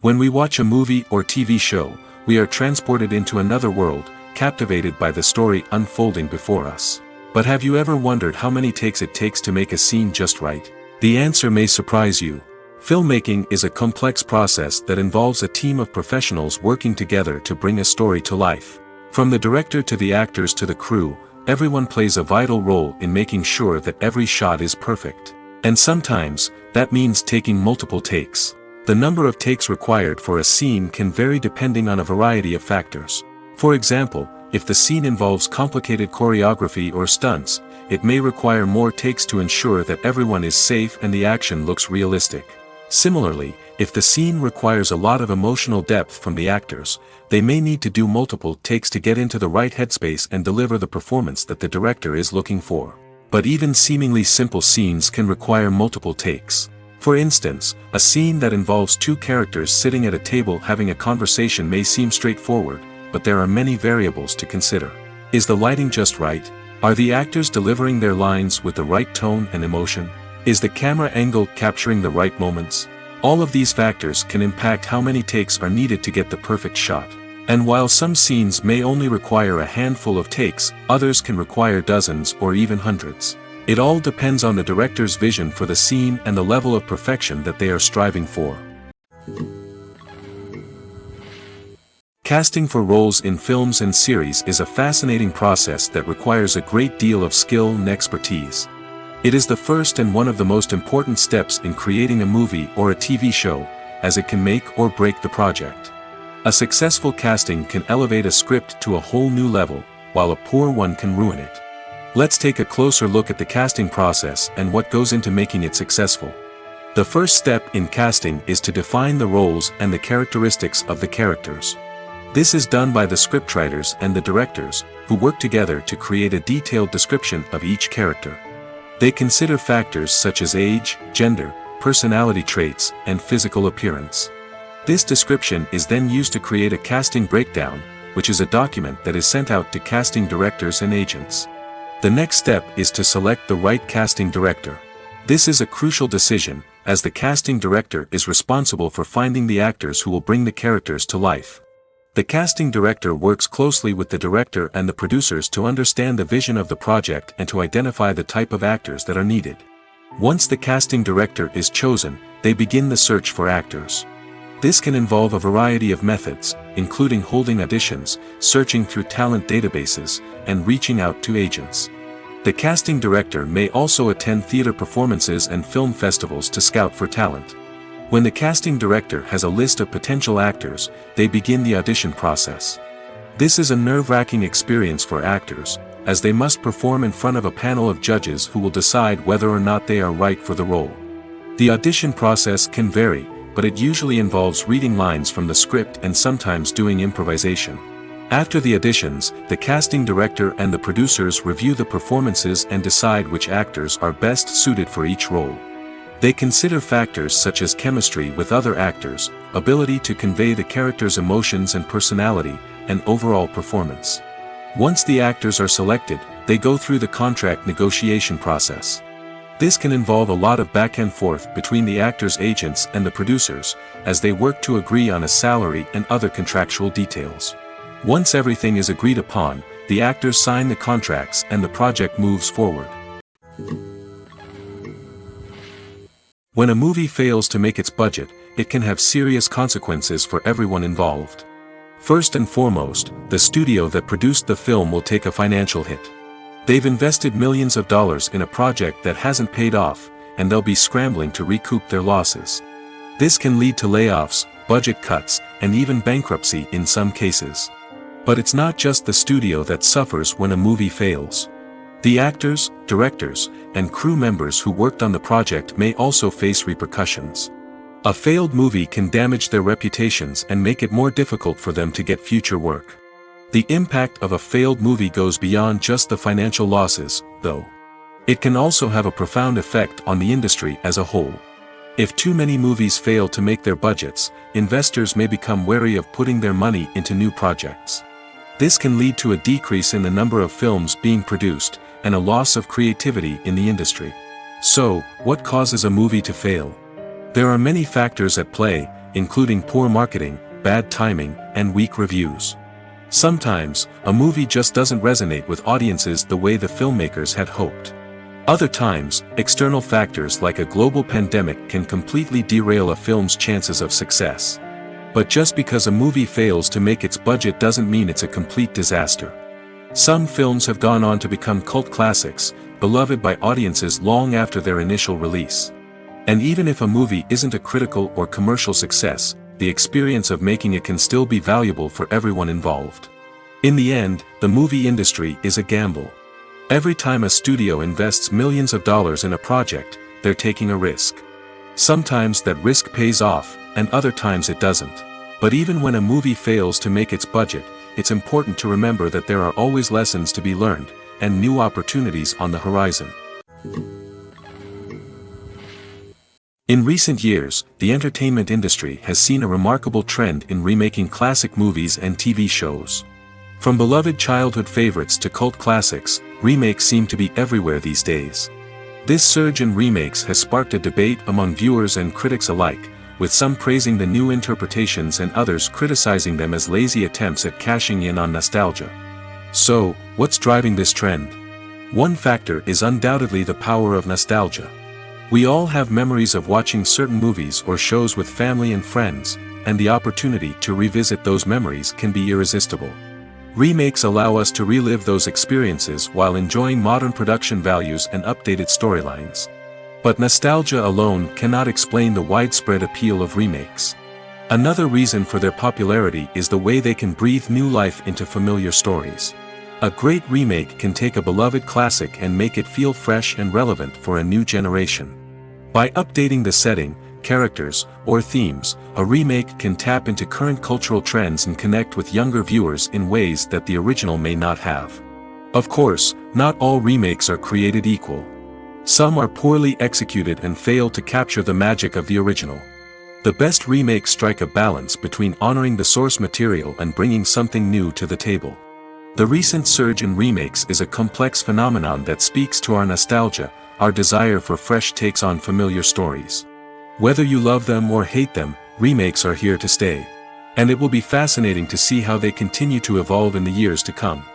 When we watch a movie or TV show, we are transported into another world, captivated by the story unfolding before us. But have you ever wondered how many takes it takes to make a scene just right? The answer may surprise you. Filmmaking is a complex process that involves a team of professionals working together to bring a story to life. From the director to the actors to the crew, everyone plays a vital role in making sure that every shot is perfect. And sometimes, that means taking multiple takes. The number of takes required for a scene can vary depending on a variety of factors. For example, if the scene involves complicated choreography or stunts, it may require more takes to ensure that everyone is safe and the action looks realistic. Similarly, if the scene requires a lot of emotional depth from the actors, they may need to do multiple takes to get into the right headspace and deliver the performance that the director is looking for. But even seemingly simple scenes can require multiple takes. For instance, a scene that involves two characters sitting at a table having a conversation may seem straightforward, but there are many variables to consider. Is the lighting just right? Are the actors delivering their lines with the right tone and emotion? Is the camera angle capturing the right moments? All of these factors can impact how many takes are needed to get the perfect shot. And while some scenes may only require a handful of takes, others can require dozens or even hundreds. It all depends on the director's vision for the scene and the level of perfection that they are striving for. Casting for roles in films and series is a fascinating process that requires a great deal of skill and expertise. It is the first and one of the most important steps in creating a movie or a TV show, as it can make or break the project. A successful casting can elevate a script to a whole new level, while a poor one can ruin it. Let's take a closer look at the casting process and what goes into making it successful. The first step in casting is to define the roles and the characteristics of the characters. This is done by the scriptwriters and the directors, who work together to create a detailed description of each character. They consider factors such as age, gender, personality traits, and physical appearance. This description is then used to create a casting breakdown, which is a document that is sent out to casting directors and agents. The next step is to select the right casting director. This is a crucial decision, as the casting director is responsible for finding the actors who will bring the characters to life. The casting director works closely with the director and the producers to understand the vision of the project and to identify the type of actors that are needed. Once the casting director is chosen, they begin the search for actors. This can involve a variety of methods, including holding auditions, searching through talent databases, and reaching out to agents. The casting director may also attend theater performances and film festivals to scout for talent. When the casting director has a list of potential actors, they begin the audition process. This is a nerve-wracking experience for actors, as they must perform in front of a panel of judges who will decide whether or not they are right for the role. The audition process can vary, but it usually involves reading lines from the script and sometimes doing improvisation. After the auditions, the casting director and the producers review the performances and decide which actors are best suited for each role. They consider factors such as chemistry with other actors, ability to convey the character's emotions and personality, and overall performance. Once the actors are selected, they go through the contract negotiation process. This can involve a lot of back and forth between the actors' agents and the producers, as they work to agree on a salary and other contractual details. Once everything is agreed upon, the actors sign the contracts and the project moves forward. When a movie fails to make its budget, it can have serious consequences for everyone involved. First and foremost, the studio that produced the film will take a financial hit. They've invested millions of dollars in a project that hasn't paid off, and they'll be scrambling to recoup their losses. This can lead to layoffs, budget cuts, and even bankruptcy in some cases. But it's not just the studio that suffers when a movie fails. The actors, directors, and crew members who worked on the project may also face repercussions. A failed movie can damage their reputations and make it more difficult for them to get future work. The impact of a failed movie goes beyond just the financial losses, though. It can also have a profound effect on the industry as a whole. If too many movies fail to make their budgets, investors may become wary of putting their money into new projects. This can lead to a decrease in the number of films being produced, and a loss of creativity in the industry. So, what causes a movie to fail? There are many factors at play, including poor marketing, bad timing, and weak reviews. Sometimes, a movie just doesn't resonate with audiences the way the filmmakers had hoped. Other times, external factors like a global pandemic can completely derail a film's chances of success. But just because a movie fails to make its budget doesn't mean it's a complete disaster. Some films have gone on to become cult classics, beloved by audiences long after their initial release. And even if a movie isn't a critical or commercial success, the experience of making it can still be valuable for everyone involved. In the end, the movie industry is a gamble. Every time a studio invests millions of dollars in a project, they're taking a risk. Sometimes that risk pays off, and other times it doesn't. But even when a movie fails to make its budget, it's important to remember that there are always lessons to be learned, and new opportunities on the horizon. In recent years, the entertainment industry has seen a remarkable trend in remaking classic movies and TV shows. From beloved childhood favorites to cult classics, remakes seem to be everywhere these days. This surge in remakes has sparked a debate among viewers and critics alike, with some praising the new interpretations and others criticizing them as lazy attempts at cashing in on nostalgia. So, what's driving this trend? One factor is undoubtedly the power of nostalgia. We all have memories of watching certain movies or shows with family and friends, and the opportunity to revisit those memories can be irresistible. Remakes allow us to relive those experiences while enjoying modern production values and updated storylines. But nostalgia alone cannot explain the widespread appeal of remakes. Another reason for their popularity is the way they can breathe new life into familiar stories. A great remake can take a beloved classic and make it feel fresh and relevant for a new generation. By updating the setting, characters, or themes, a remake can tap into current cultural trends and connect with younger viewers in ways that the original may not have. Of course, not all remakes are created equal. Some are poorly executed and fail to capture the magic of the original. The best remakes strike a balance between honoring the source material and bringing something new to the table. The recent surge in remakes is a complex phenomenon that speaks to our nostalgia, our desire for fresh takes on familiar stories. Whether you love them or hate them, remakes are here to stay. And it will be fascinating to see how they continue to evolve in the years to come.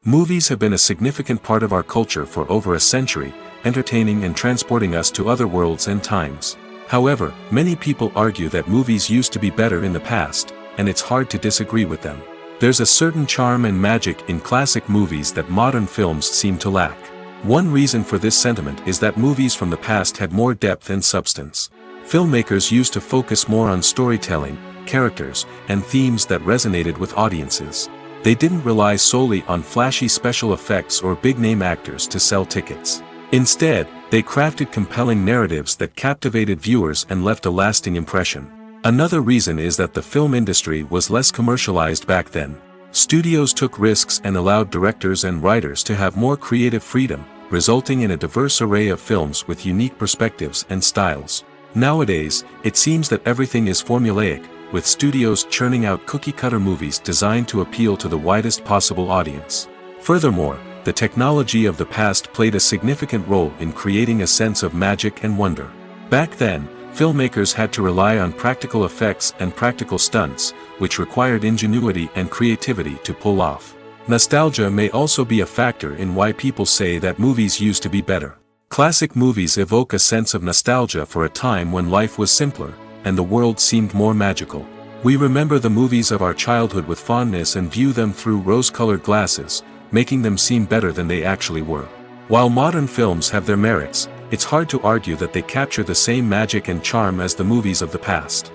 Movies have been a significant part of our culture for over a century, entertaining and transporting us to other worlds and times. However, many people argue that movies used to be better in the past, and it's hard to disagree with them. There's a certain charm and magic in classic movies that modern films seem to lack. One reason for this sentiment is that movies from the past had more depth and substance. Filmmakers used to focus more on storytelling, characters, and themes that resonated with audiences. They didn't rely solely on flashy special effects or big-name actors to sell tickets. Instead, they crafted compelling narratives that captivated viewers and left a lasting impression. Another reason is that the film industry was less commercialized back then. Studios took risks and allowed directors and writers to have more creative freedom, resulting in a diverse array of films with unique perspectives and styles. Nowadays, it seems that everything is formulaic, with studios churning out cookie-cutter movies designed to appeal to the widest possible audience. Furthermore, the technology of the past played a significant role in creating a sense of magic and wonder. Back then, filmmakers had to rely on practical effects and practical stunts, which required ingenuity and creativity to pull off. Nostalgia may also be a factor in why people say that movies used to be better. Classic movies evoke a sense of nostalgia for a time when life was simpler, and the world seemed more magical. We remember the movies of our childhood with fondness and view them through rose-colored glasses, making them seem better than they actually were. While modern films have their merits, it's hard to argue that they capture the same magic and charm as the movies of the past.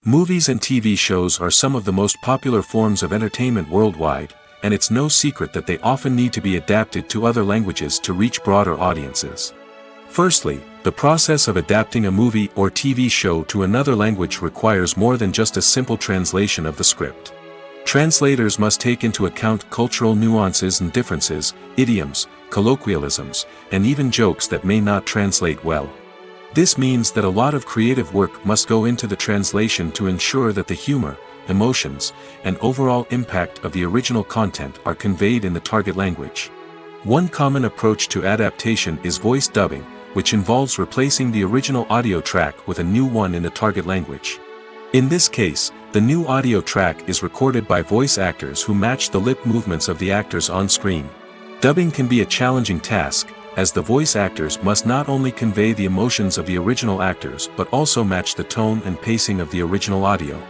Movies and TV shows are some of the most popular forms of entertainment worldwide, and it's no secret that they often need to be adapted to other languages to reach broader audiences. Firstly, the process of adapting a movie or TV show to another language requires more than just a simple translation of the script. Translators must take into account cultural nuances and differences, idioms, colloquialisms, and even jokes that may not translate well. This means that a lot of creative work must go into the translation to ensure that the humor, emotions, and overall impact of the original content are conveyed in the target language. One common approach to adaptation is voice dubbing, which involves replacing the original audio track with a new one in the target language. In this case, the new audio track is recorded by voice actors who match the lip movements of the actors on screen. Dubbing can be a challenging task, as the voice actors must not only convey the emotions of the original actors but also match the tone and pacing of the original audio.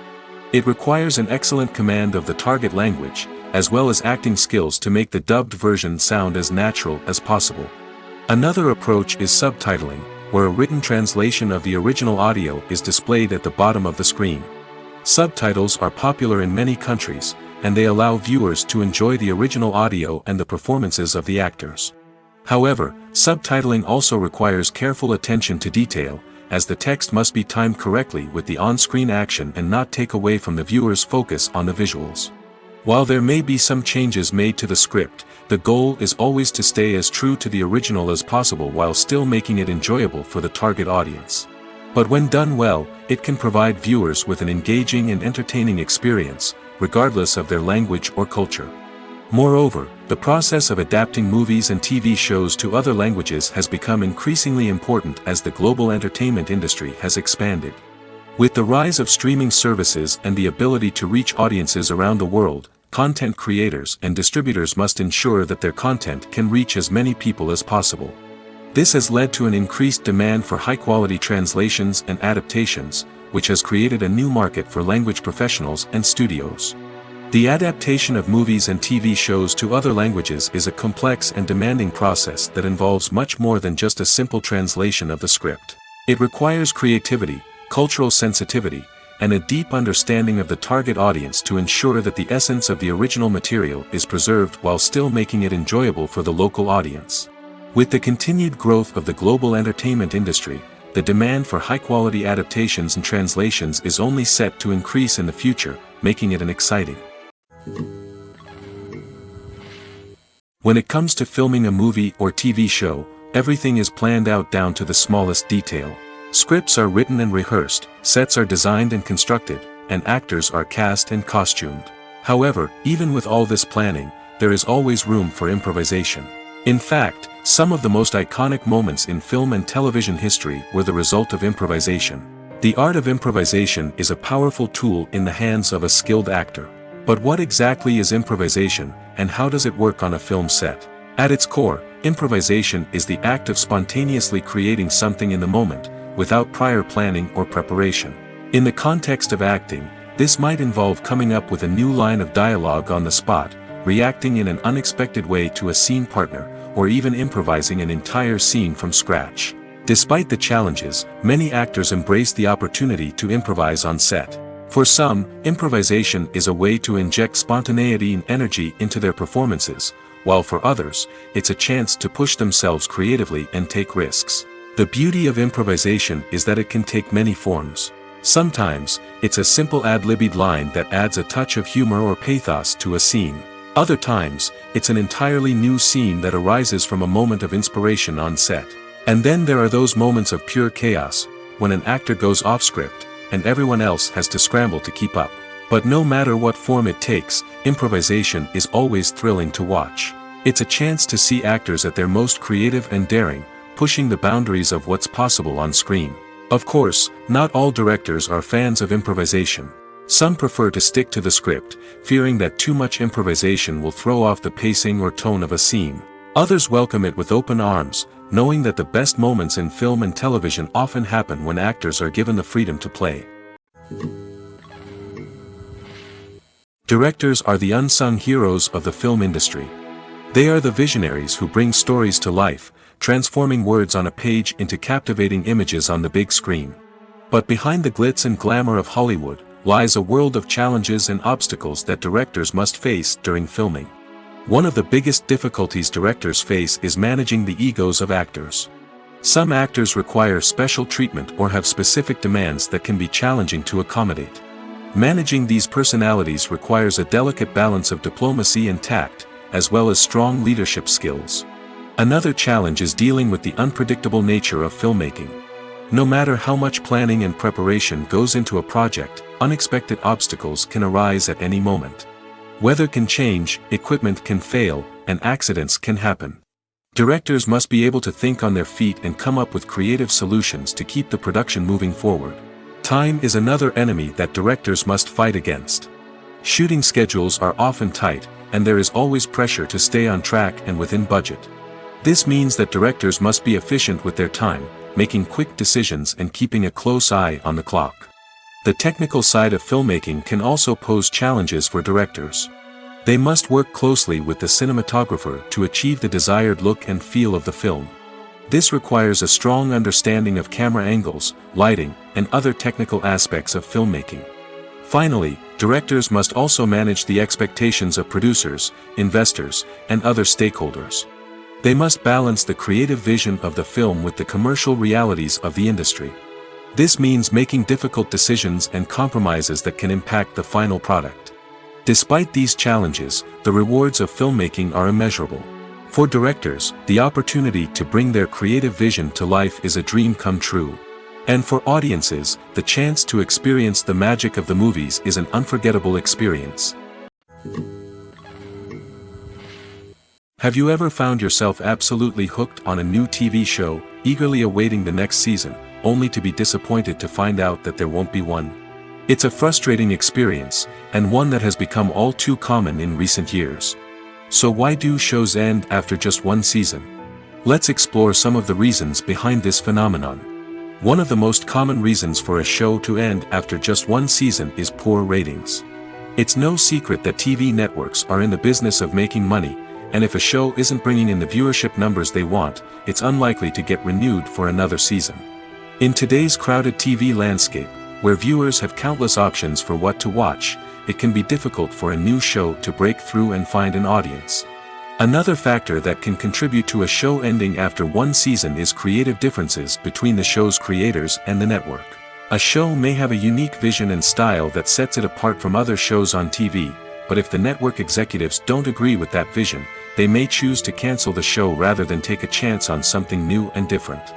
It requires an excellent command of the target language, as well as acting skills to make the dubbed version sound as natural as possible. Another approach is subtitling, where a written translation of the original audio is displayed at the bottom of the screen. Subtitles are popular in many countries, and they allow viewers to enjoy the original audio and the performances of the actors. However, subtitling also requires careful attention to detail, as the text must be timed correctly with the on-screen action and not take away from the viewer's focus on the visuals. While there may be some changes made to the script, the goal is always to stay as true to the original as possible while still making it enjoyable for the target audience. But when done well, it can provide viewers with an engaging and entertaining experience, regardless of their language or culture. Moreover, the process of adapting movies and TV shows to other languages has become increasingly important as the global entertainment industry has expanded. With the rise of streaming services and the ability to reach audiences around the world, content creators and distributors must ensure that their content can reach as many people as possible. This has led to an increased demand for high-quality translations and adaptations, which has created a new market for language professionals and studios. The adaptation of movies and TV shows to other languages is a complex and demanding process that involves much more than just a simple translation of the script. It requires creativity, cultural sensitivity, and a deep understanding of the target audience to ensure that the essence of the original material is preserved while still making it enjoyable for the local audience. With the continued growth of the global entertainment industry, the demand for high-quality adaptations and translations is only set to increase in the future, making it an exciting. When it comes to filming a movie or TV show, everything is planned out down to the smallest detail. Scripts are written and rehearsed, sets are designed and constructed, and actors are cast and costumed. However, even with all this planning, there is always room for improvisation. In fact, some of the most iconic moments in film and television history were the result of improvisation. The art of improvisation is a powerful tool in the hands of a skilled actor. But what exactly is improvisation, and how does it work on a film set? At its core, improvisation is the act of spontaneously creating something in the moment, without prior planning or preparation. In the context of acting, this might involve coming up with a new line of dialogue on the spot, reacting in an unexpected way to a scene partner, or even improvising an entire scene from scratch. Despite the challenges, many actors embrace the opportunity to improvise on set. For some, improvisation is a way to inject spontaneity and energy into their performances, while for others, it's a chance to push themselves creatively and take risks. The beauty of improvisation is that it can take many forms. Sometimes, it's a simple ad-libbed line that adds a touch of humor or pathos to a scene. Other times, it's an entirely new scene that arises from a moment of inspiration on set. And then there are those moments of pure chaos, when an actor goes off script, and everyone else has to scramble to keep up. But no matter what form it takes, improvisation is always thrilling to watch. It's a chance to see actors at their most creative and daring, pushing the boundaries of what's possible on screen. Of course, not all directors are fans of improvisation. Some prefer to stick to the script, fearing that too much improvisation will throw off the pacing or tone of a scene. Others welcome it with open arms, knowing that the best moments in film and television often happen when actors are given the freedom to play. Directors are the unsung heroes of the film industry. They are the visionaries who bring stories to life, transforming words on a page into captivating images on the big screen. But behind the glitz and glamour of Hollywood, lies a world of challenges and obstacles that directors must face during filming. One of the biggest difficulties directors face is managing the egos of actors. Some actors require special treatment or have specific demands that can be challenging to accommodate. Managing these personalities requires a delicate balance of diplomacy and tact, as well as strong leadership skills. Another challenge is dealing with the unpredictable nature of filmmaking. No matter how much planning and preparation goes into a project, unexpected obstacles can arise at any moment. Weather can change, equipment can fail, and accidents can happen. Directors must be able to think on their feet and come up with creative solutions to keep the production moving forward. Time is another enemy that directors must fight against. Shooting schedules are often tight, and there is always pressure to stay on track and within budget. This means that directors must be efficient with their time, making quick decisions and keeping a close eye on the clock. The technical side of filmmaking can also pose challenges for directors. They must work closely with the cinematographer to achieve the desired look and feel of the film. This requires a strong understanding of camera angles, lighting, and other technical aspects of filmmaking. Finally, directors must also manage the expectations of producers, investors, and other stakeholders. They must balance the creative vision of the film with the commercial realities of the industry. This means making difficult decisions and compromises that can impact the final product. Despite these challenges, the rewards of filmmaking are immeasurable. For directors, the opportunity to bring their creative vision to life is a dream come true. And for audiences, the chance to experience the magic of the movies is an unforgettable experience. Have you ever found yourself absolutely hooked on a new TV show, eagerly awaiting the next season, only to be disappointed to find out that there won't be one? It's a frustrating experience, and one that has become all too common in recent years. So why do shows end after just one season? Let's explore some of the reasons behind this phenomenon. One of the most common reasons for a show to end after just one season is poor ratings. It's no secret that TV networks are in the business of making money, and if a show isn't bringing in the viewership numbers they want, it's unlikely to get renewed for another season. In today's crowded TV landscape, Where viewers have countless options for what to watch, it can be difficult for a new show to break through and find an audience. Another factor that can contribute to a show ending after one season is creative differences between the show's creators and the network. A show may have a unique vision and style that sets it apart from other shows on TV, but if the network executives don't agree with that vision, they may choose to cancel the show rather than take a chance on something new and different.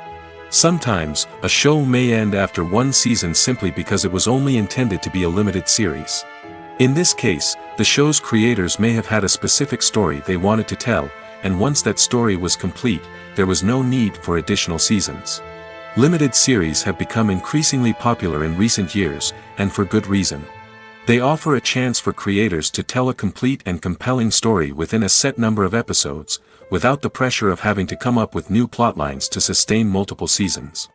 Sometimes, a show may end after one season simply because it was only intended to be a limited series. In this case, the show's creators may have had a specific story they wanted to tell, and once that story was complete, there was no need for additional seasons. Limited series have become increasingly popular in recent years, and for good reason. They offer a chance for creators to tell a complete and compelling story within a set number of episodes, without the pressure of having to come up with new plotlines to sustain multiple seasons.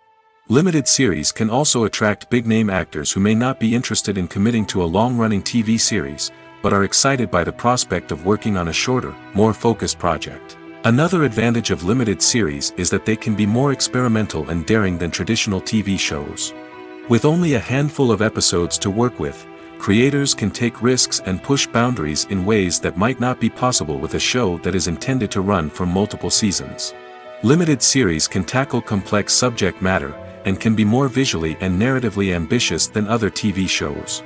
Limited series can also attract big-name actors who may not be interested in committing to a long-running TV series, but are excited by the prospect of working on a shorter, more focused project. Another advantage of limited series is that they can be more experimental and daring than traditional TV shows. With only a handful of episodes to work with, creators can take risks and push boundaries in ways that might not be possible with a show that is intended to run for multiple seasons. Limited series can tackle complex subject matter, and can be more visually and narratively ambitious than other TV shows.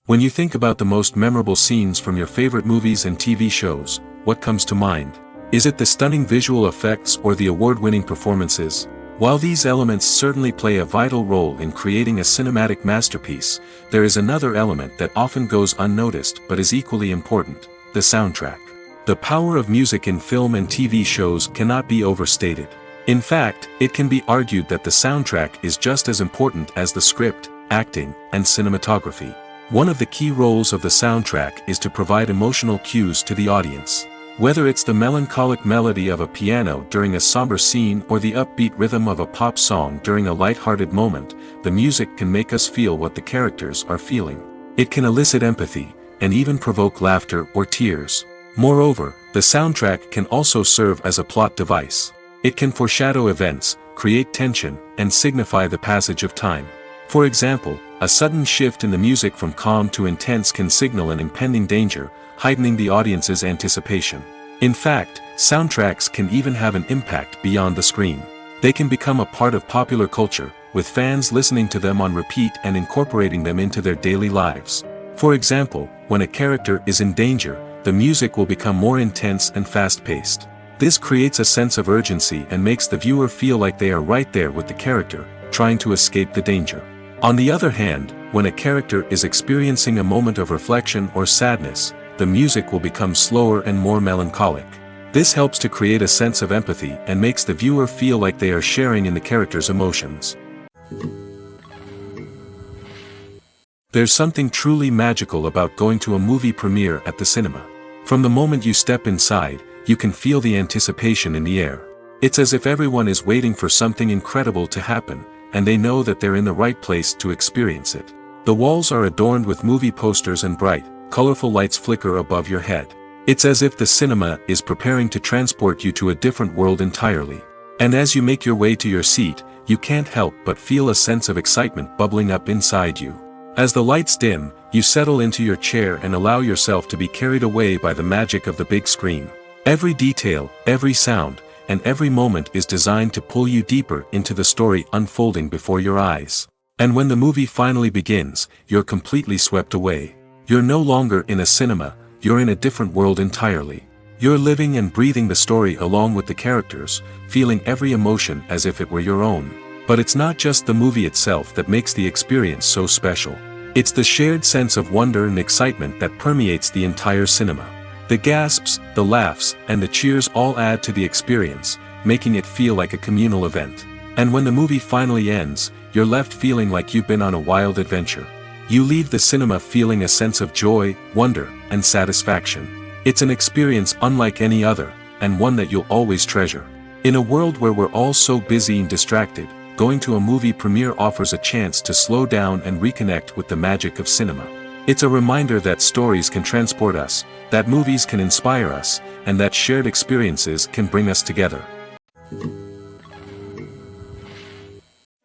When you think about the most memorable scenes from your favorite movies and TV shows, what comes to mind? Is it the stunning visual effects or the award-winning performances? While these elements certainly play a vital role in creating a cinematic masterpiece, there is another element that often goes unnoticed but is equally important: the soundtrack. The power of music in film and TV shows cannot be overstated. In fact, it can be argued that the soundtrack is just as important as the script, acting, and cinematography. One of the key roles of the soundtrack is to provide emotional cues to the audience. Whether it's the melancholic melody of a piano during a somber scene or the upbeat rhythm of a pop song during a light-hearted moment, the music can make us feel what the characters are feeling. It can elicit empathy, and even provoke laughter or tears. Moreover, the soundtrack can also serve as a plot device. It can foreshadow events, create tension, and signify the passage of time. For example, a sudden shift in the music from calm to intense can signal an impending danger, heightening the audience's anticipation. In fact, soundtracks can even have an impact beyond the screen. They can become a part of popular culture, with fans listening to them on repeat and incorporating them into their daily lives. For example, when a character is in danger, the music will become more intense and fast-paced. This creates a sense of urgency and makes the viewer feel like they are right there with the character, trying to escape the danger. On the other hand, when a character is experiencing a moment of reflection or sadness, the music will become slower and more melancholic. This helps to create a sense of empathy and makes the viewer feel like they are sharing in the character's emotions. There's something truly magical about going to a movie premiere at the cinema. From the moment you step inside, you can feel the anticipation in the air. It's as if everyone is waiting for something incredible to happen, and they know that they're in the right place to experience it. The walls are adorned with movie posters and bright, colorful lights flicker above your head. It's as if the cinema is preparing to transport you to a different world entirely. And as you make your way to your seat, you can't help but feel a sense of excitement bubbling up inside you. As the lights dim, you settle into your chair and allow yourself to be carried away by the magic of the big screen. Every detail, every sound, and every moment is designed to pull you deeper into the story unfolding before your eyes. And when the movie finally begins, you're completely swept away. You're no longer in a cinema, you're in a different world entirely. You're living and breathing the story along with the characters, feeling every emotion as if it were your own. But it's not just the movie itself that makes the experience so special. It's the shared sense of wonder and excitement that permeates the entire cinema. The gasps, the laughs, and the cheers all add to the experience, making it feel like a communal event. And when the movie finally ends, you're left feeling like you've been on a wild adventure. You leave the cinema feeling a sense of joy, wonder, and satisfaction. It's an experience unlike any other, and one that you'll always treasure. In a world where we're all so busy and distracted, going to a movie premiere offers a chance to slow down and reconnect with the magic of cinema. It's a reminder that stories can transport us, that movies can inspire us, and that shared experiences can bring us together.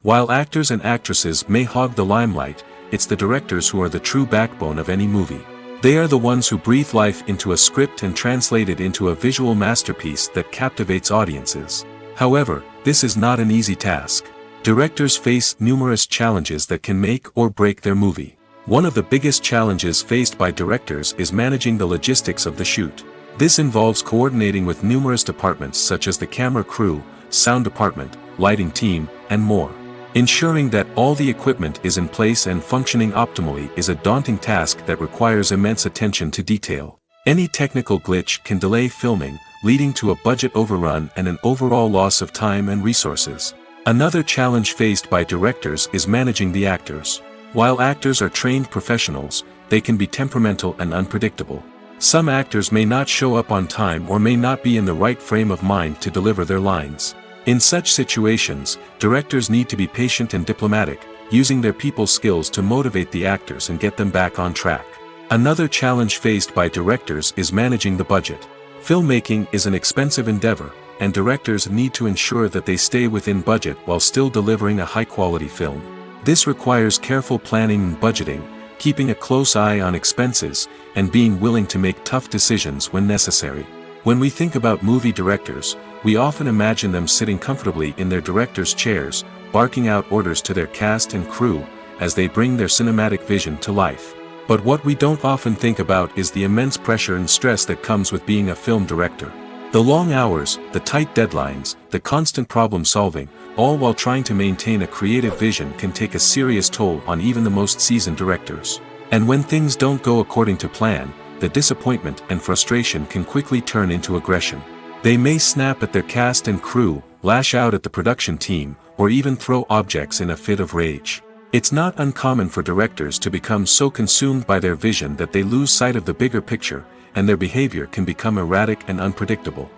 While actors and actresses may hog the limelight, it's the directors who are the true backbone of any movie. They are the ones who breathe life into a script and translate it into a visual masterpiece that captivates audiences. However, this is not an easy task. Directors face numerous challenges that can make or break their movie. One of the biggest challenges faced by directors is managing the logistics of the shoot. This involves coordinating with numerous departments such as the camera crew, sound department, lighting team, and more. Ensuring that all the equipment is in place and functioning optimally is a daunting task that requires immense attention to detail. Any technical glitch can delay filming, leading to a budget overrun and an overall loss of time and resources. Another challenge faced by directors is managing the actors. While actors are trained professionals, they can be temperamental and unpredictable. Some actors may not show up on time or may not be in the right frame of mind to deliver their lines. In such situations, directors need to be patient and diplomatic, using their people skills to motivate the actors and get them back on track. Another challenge faced by directors is managing the budget. Filmmaking is an expensive endeavor, and directors need to ensure that they stay within budget while still delivering a high-quality film. This requires careful planning and budgeting, keeping a close eye on expenses, and being willing to make tough decisions when necessary. When we think about movie directors, we often imagine them sitting comfortably in their director's chairs, barking out orders to their cast and crew, as they bring their cinematic vision to life. But what we don't often think about is the immense pressure and stress that comes with being a film director. The long hours, the tight deadlines, the constant problem solving, all while trying to maintain a creative vision can take a serious toll on even the most seasoned directors. And when things don't go according to plan, the disappointment and frustration can quickly turn into aggression. They may snap at their cast and crew, lash out at the production team, or even throw objects in a fit of rage. It's not uncommon for directors to become so consumed by their vision that they lose sight of the bigger picture, and their behavior can become erratic and unpredictable.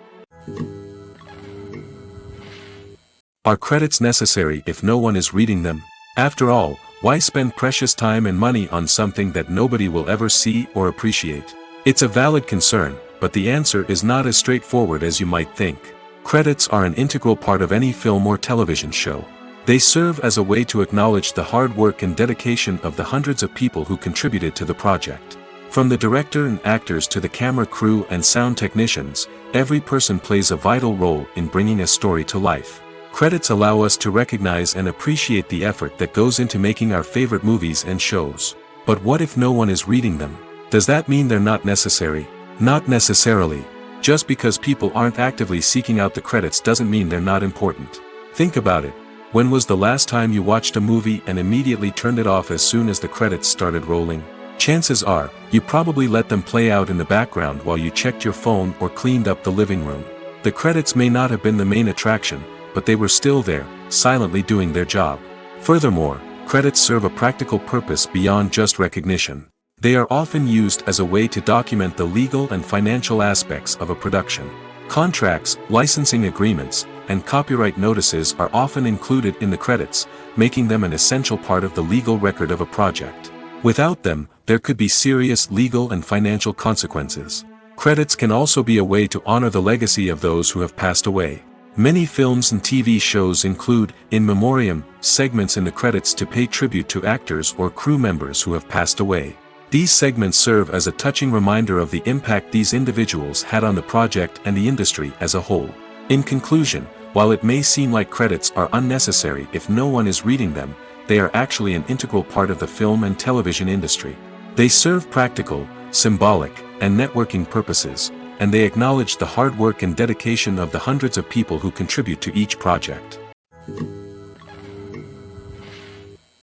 Are credits necessary if no one is reading them? After all, why spend precious time and money on something that nobody will ever see or appreciate? It's a valid concern, but the answer is not as straightforward as you might think. Credits are an integral part of any film or television show. They serve as a way to acknowledge the hard work and dedication of the hundreds of people who contributed to the project. From the director and actors to the camera crew and sound technicians, every person plays a vital role in bringing a story to life. Credits allow us to recognize and appreciate the effort that goes into making our favorite movies and shows. But what if no one is reading them? Does that mean they're not necessary? Not necessarily. Just because people aren't actively seeking out the credits doesn't mean they're not important. Think about it. When was the last time you watched a movie and immediately turned it off as soon as the credits started rolling? Chances are, you probably let them play out in the background while you checked your phone or cleaned up the living room. The credits may not have been the main attraction, but they were still there, silently doing their job. Furthermore, credits serve a practical purpose beyond just recognition. They are often used as a way to document the legal and financial aspects of a production. Contracts, licensing agreements, and copyright notices are often included in the credits, making them an essential part of the legal record of a project. Without them, there could be serious legal and financial consequences. Credits can also be a way to honor the legacy of those who have passed away. Many films and TV shows include, in memoriam, segments in the credits to pay tribute to actors or crew members who have passed away. These segments serve as a touching reminder of the impact these individuals had on the project and the industry as a whole. In conclusion, while it may seem like credits are unnecessary if no one is reading them, they are actually an integral part of the film and television industry. They serve practical, symbolic, and networking purposes, and they acknowledge the hard work and dedication of the hundreds of people who contribute to each project.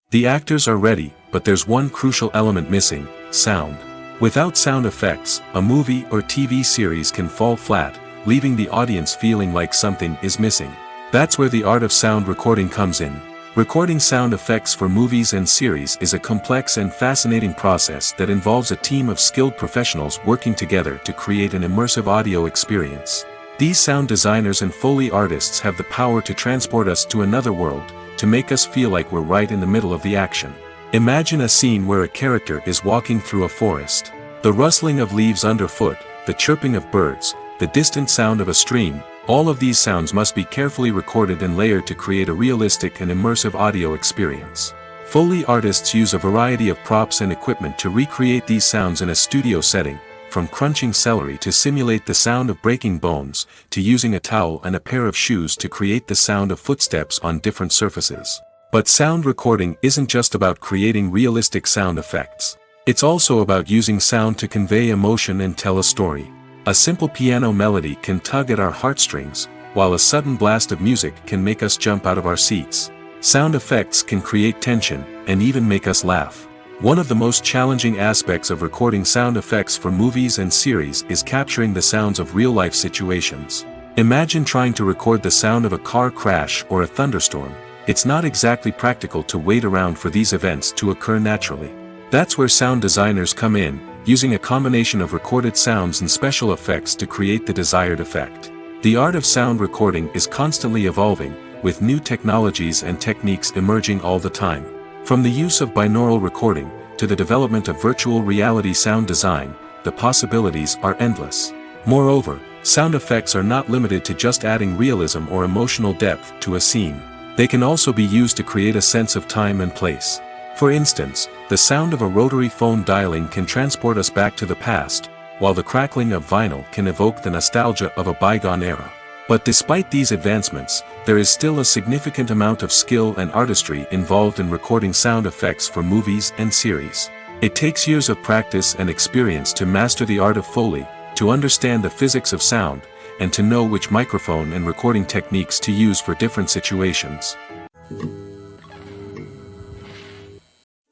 The actors are ready, but there's one crucial element missing: sound. Without sound effects, a movie or TV series can fall flat, leaving the audience feeling like something is missing. That's where the art of sound recording comes in. Recording sound effects for movies and series is a complex and fascinating process that involves a team of skilled professionals working together to create an immersive audio experience. These sound designers and Foley artists have the power to transport us to another world, to make us feel like we're right in the middle of the action. Imagine a scene where a character is walking through a forest. The rustling of leaves underfoot, the chirping of birds, the distant sound of a stream, All of these sounds must be carefully recorded and layered to create a realistic and immersive audio experience. Foley artists use a variety of props and equipment to recreate these sounds in a studio setting, from crunching celery to simulate the sound of breaking bones, to using a towel and a pair of shoes to create the sound of footsteps on different surfaces. But sound recording isn't just about creating realistic sound effects. It's also about using sound to convey emotion and tell a story. A simple piano melody can tug at our heartstrings, while a sudden blast of music can make us jump out of our seats. Sound effects can create tension, and even make us laugh. One of the most challenging aspects of recording sound effects for movies and series is capturing the sounds of real-life situations. Imagine trying to record the sound of a car crash or a thunderstorm. It's not exactly practical to wait around for these events to occur naturally. That's where sound designers come in, using a combination of recorded sounds and special effects to create the desired effect. The art of sound recording is constantly evolving, with new technologies and techniques emerging all the time. From the use of binaural recording, to the development of virtual reality sound design, the possibilities are endless. Moreover, sound effects are not limited to just adding realism or emotional depth to a scene. They can also be used to create a sense of time and place. For instance, the sound of a rotary phone dialing can transport us back to the past, while the crackling of vinyl can evoke the nostalgia of a bygone era. But despite these advancements, there is still a significant amount of skill and artistry involved in recording sound effects for movies and series. It takes years of practice and experience to master the art of Foley, to understand the physics of sound, and to know which microphone and recording techniques to use for different situations.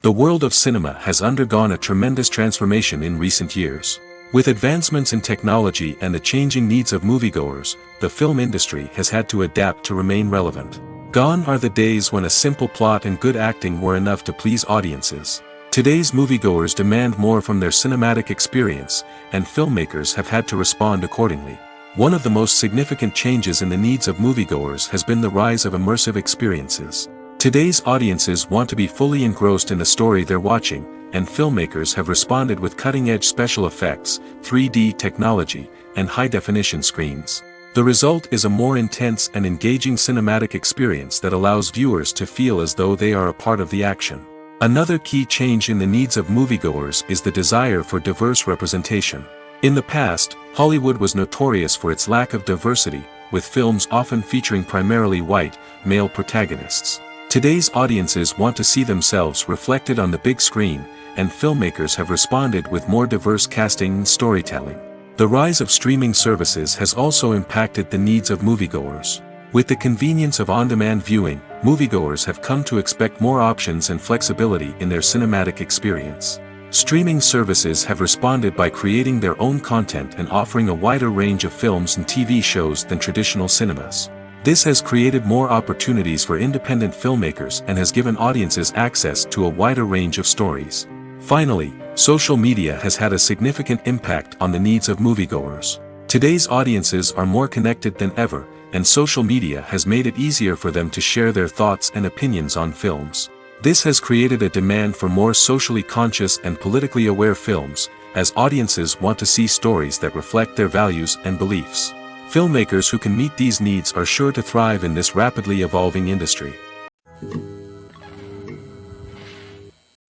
The world of cinema has undergone a tremendous transformation in recent years. With advancements in technology and the changing needs of moviegoers, the film industry has had to adapt to remain relevant. Gone are the days when a simple plot and good acting were enough to please audiences. Today's moviegoers demand more from their cinematic experience, and filmmakers have had to respond accordingly. One of the most significant changes in the needs of moviegoers has been the rise of immersive experiences. Today's audiences want to be fully engrossed in the story they're watching, and filmmakers have responded with cutting-edge special effects, 3D technology, and high-definition screens. The result is a more intense and engaging cinematic experience that allows viewers to feel as though they are a part of the action. Another key change in the needs of moviegoers is the desire for diverse representation. In the past, Hollywood was notorious for its lack of diversity, with films often featuring primarily white, male protagonists. Today's audiences want to see themselves reflected on the big screen, and filmmakers have responded with more diverse casting and storytelling. The rise of streaming services has also impacted the needs of moviegoers. With the convenience of on-demand viewing, moviegoers have come to expect more options and flexibility in their cinematic experience. Streaming services have responded by creating their own content and offering a wider range of films and TV shows than traditional cinemas. This has created more opportunities for independent filmmakers and has given audiences access to a wider range of stories. Finally, social media has had a significant impact on the needs of moviegoers. Today's audiences are more connected than ever, and social media has made it easier for them to share their thoughts and opinions on films. This has created a demand for more socially conscious and politically aware films, as audiences want to see stories that reflect their values and beliefs. Filmmakers who can meet these needs are sure to thrive in this rapidly evolving industry.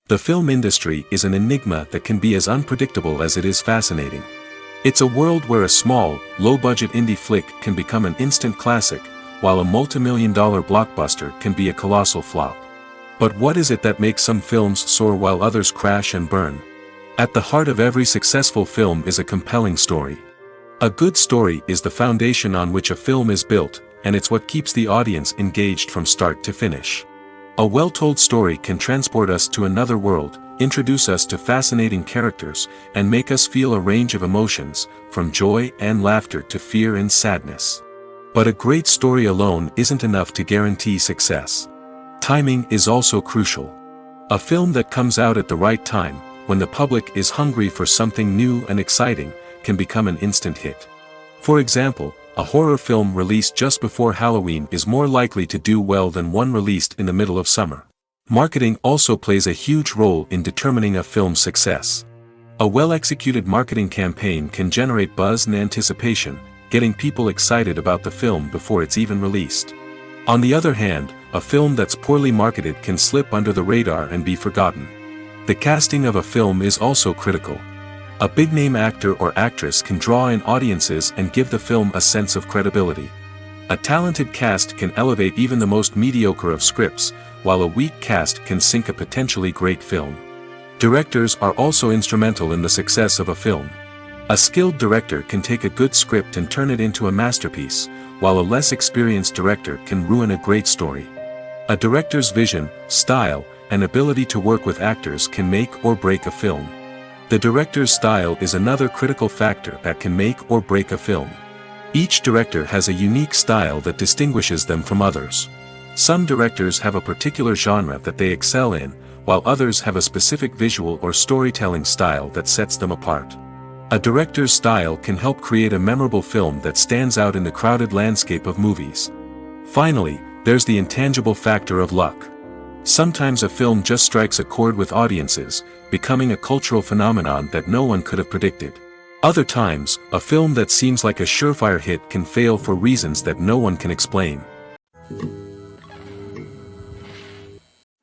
The film industry is an enigma that can be as unpredictable as it is fascinating. It's a world where a small, low-budget indie flick can become an instant classic, while a multi-million-dollar blockbuster can be a colossal flop. But what is it that makes some films soar while others crash and burn? At the heart of every successful film is a compelling story. A good story is the foundation on which a film is built, and it's what keeps the audience engaged from start to finish. A well-told story can transport us to another world, introduce us to fascinating characters, and make us feel a range of emotions, from joy and laughter to fear and sadness. But a great story alone isn't enough to guarantee success. Timing is also crucial. A film that comes out at the right time, when the public is hungry for something new and exciting, can become an instant hit. For example, a horror film released just before Halloween is more likely to do well than one released in the middle of summer. Marketing also plays a huge role in determining a film's success. A well-executed marketing campaign can generate buzz and anticipation, getting people excited about the film before it's even released. On the other hand, a film that's poorly marketed can slip under the radar and be forgotten. The casting of a film is also critical. A big-name actor or actress can draw in audiences and give the film a sense of credibility. A talented cast can elevate even the most mediocre of scripts, while a weak cast can sink a potentially great film. Directors are also instrumental in the success of a film. A skilled director can take a good script and turn it into a masterpiece, while a less experienced director can ruin a great story. A director's vision, style, and ability to work with actors can make or break a film. The director's style is another critical factor that can make or break a film. Each director has a unique style that distinguishes them from others. Some directors have a particular genre that they excel in, while others have a specific visual or storytelling style that sets them apart. A director's style can help create a memorable film that stands out in the crowded landscape of movies. Finally, there's the intangible factor of luck. Sometimes a film just strikes a chord with audiences, becoming a cultural phenomenon that no one could have predicted. Other times, a film that seems like a surefire hit can fail for reasons that no one can explain.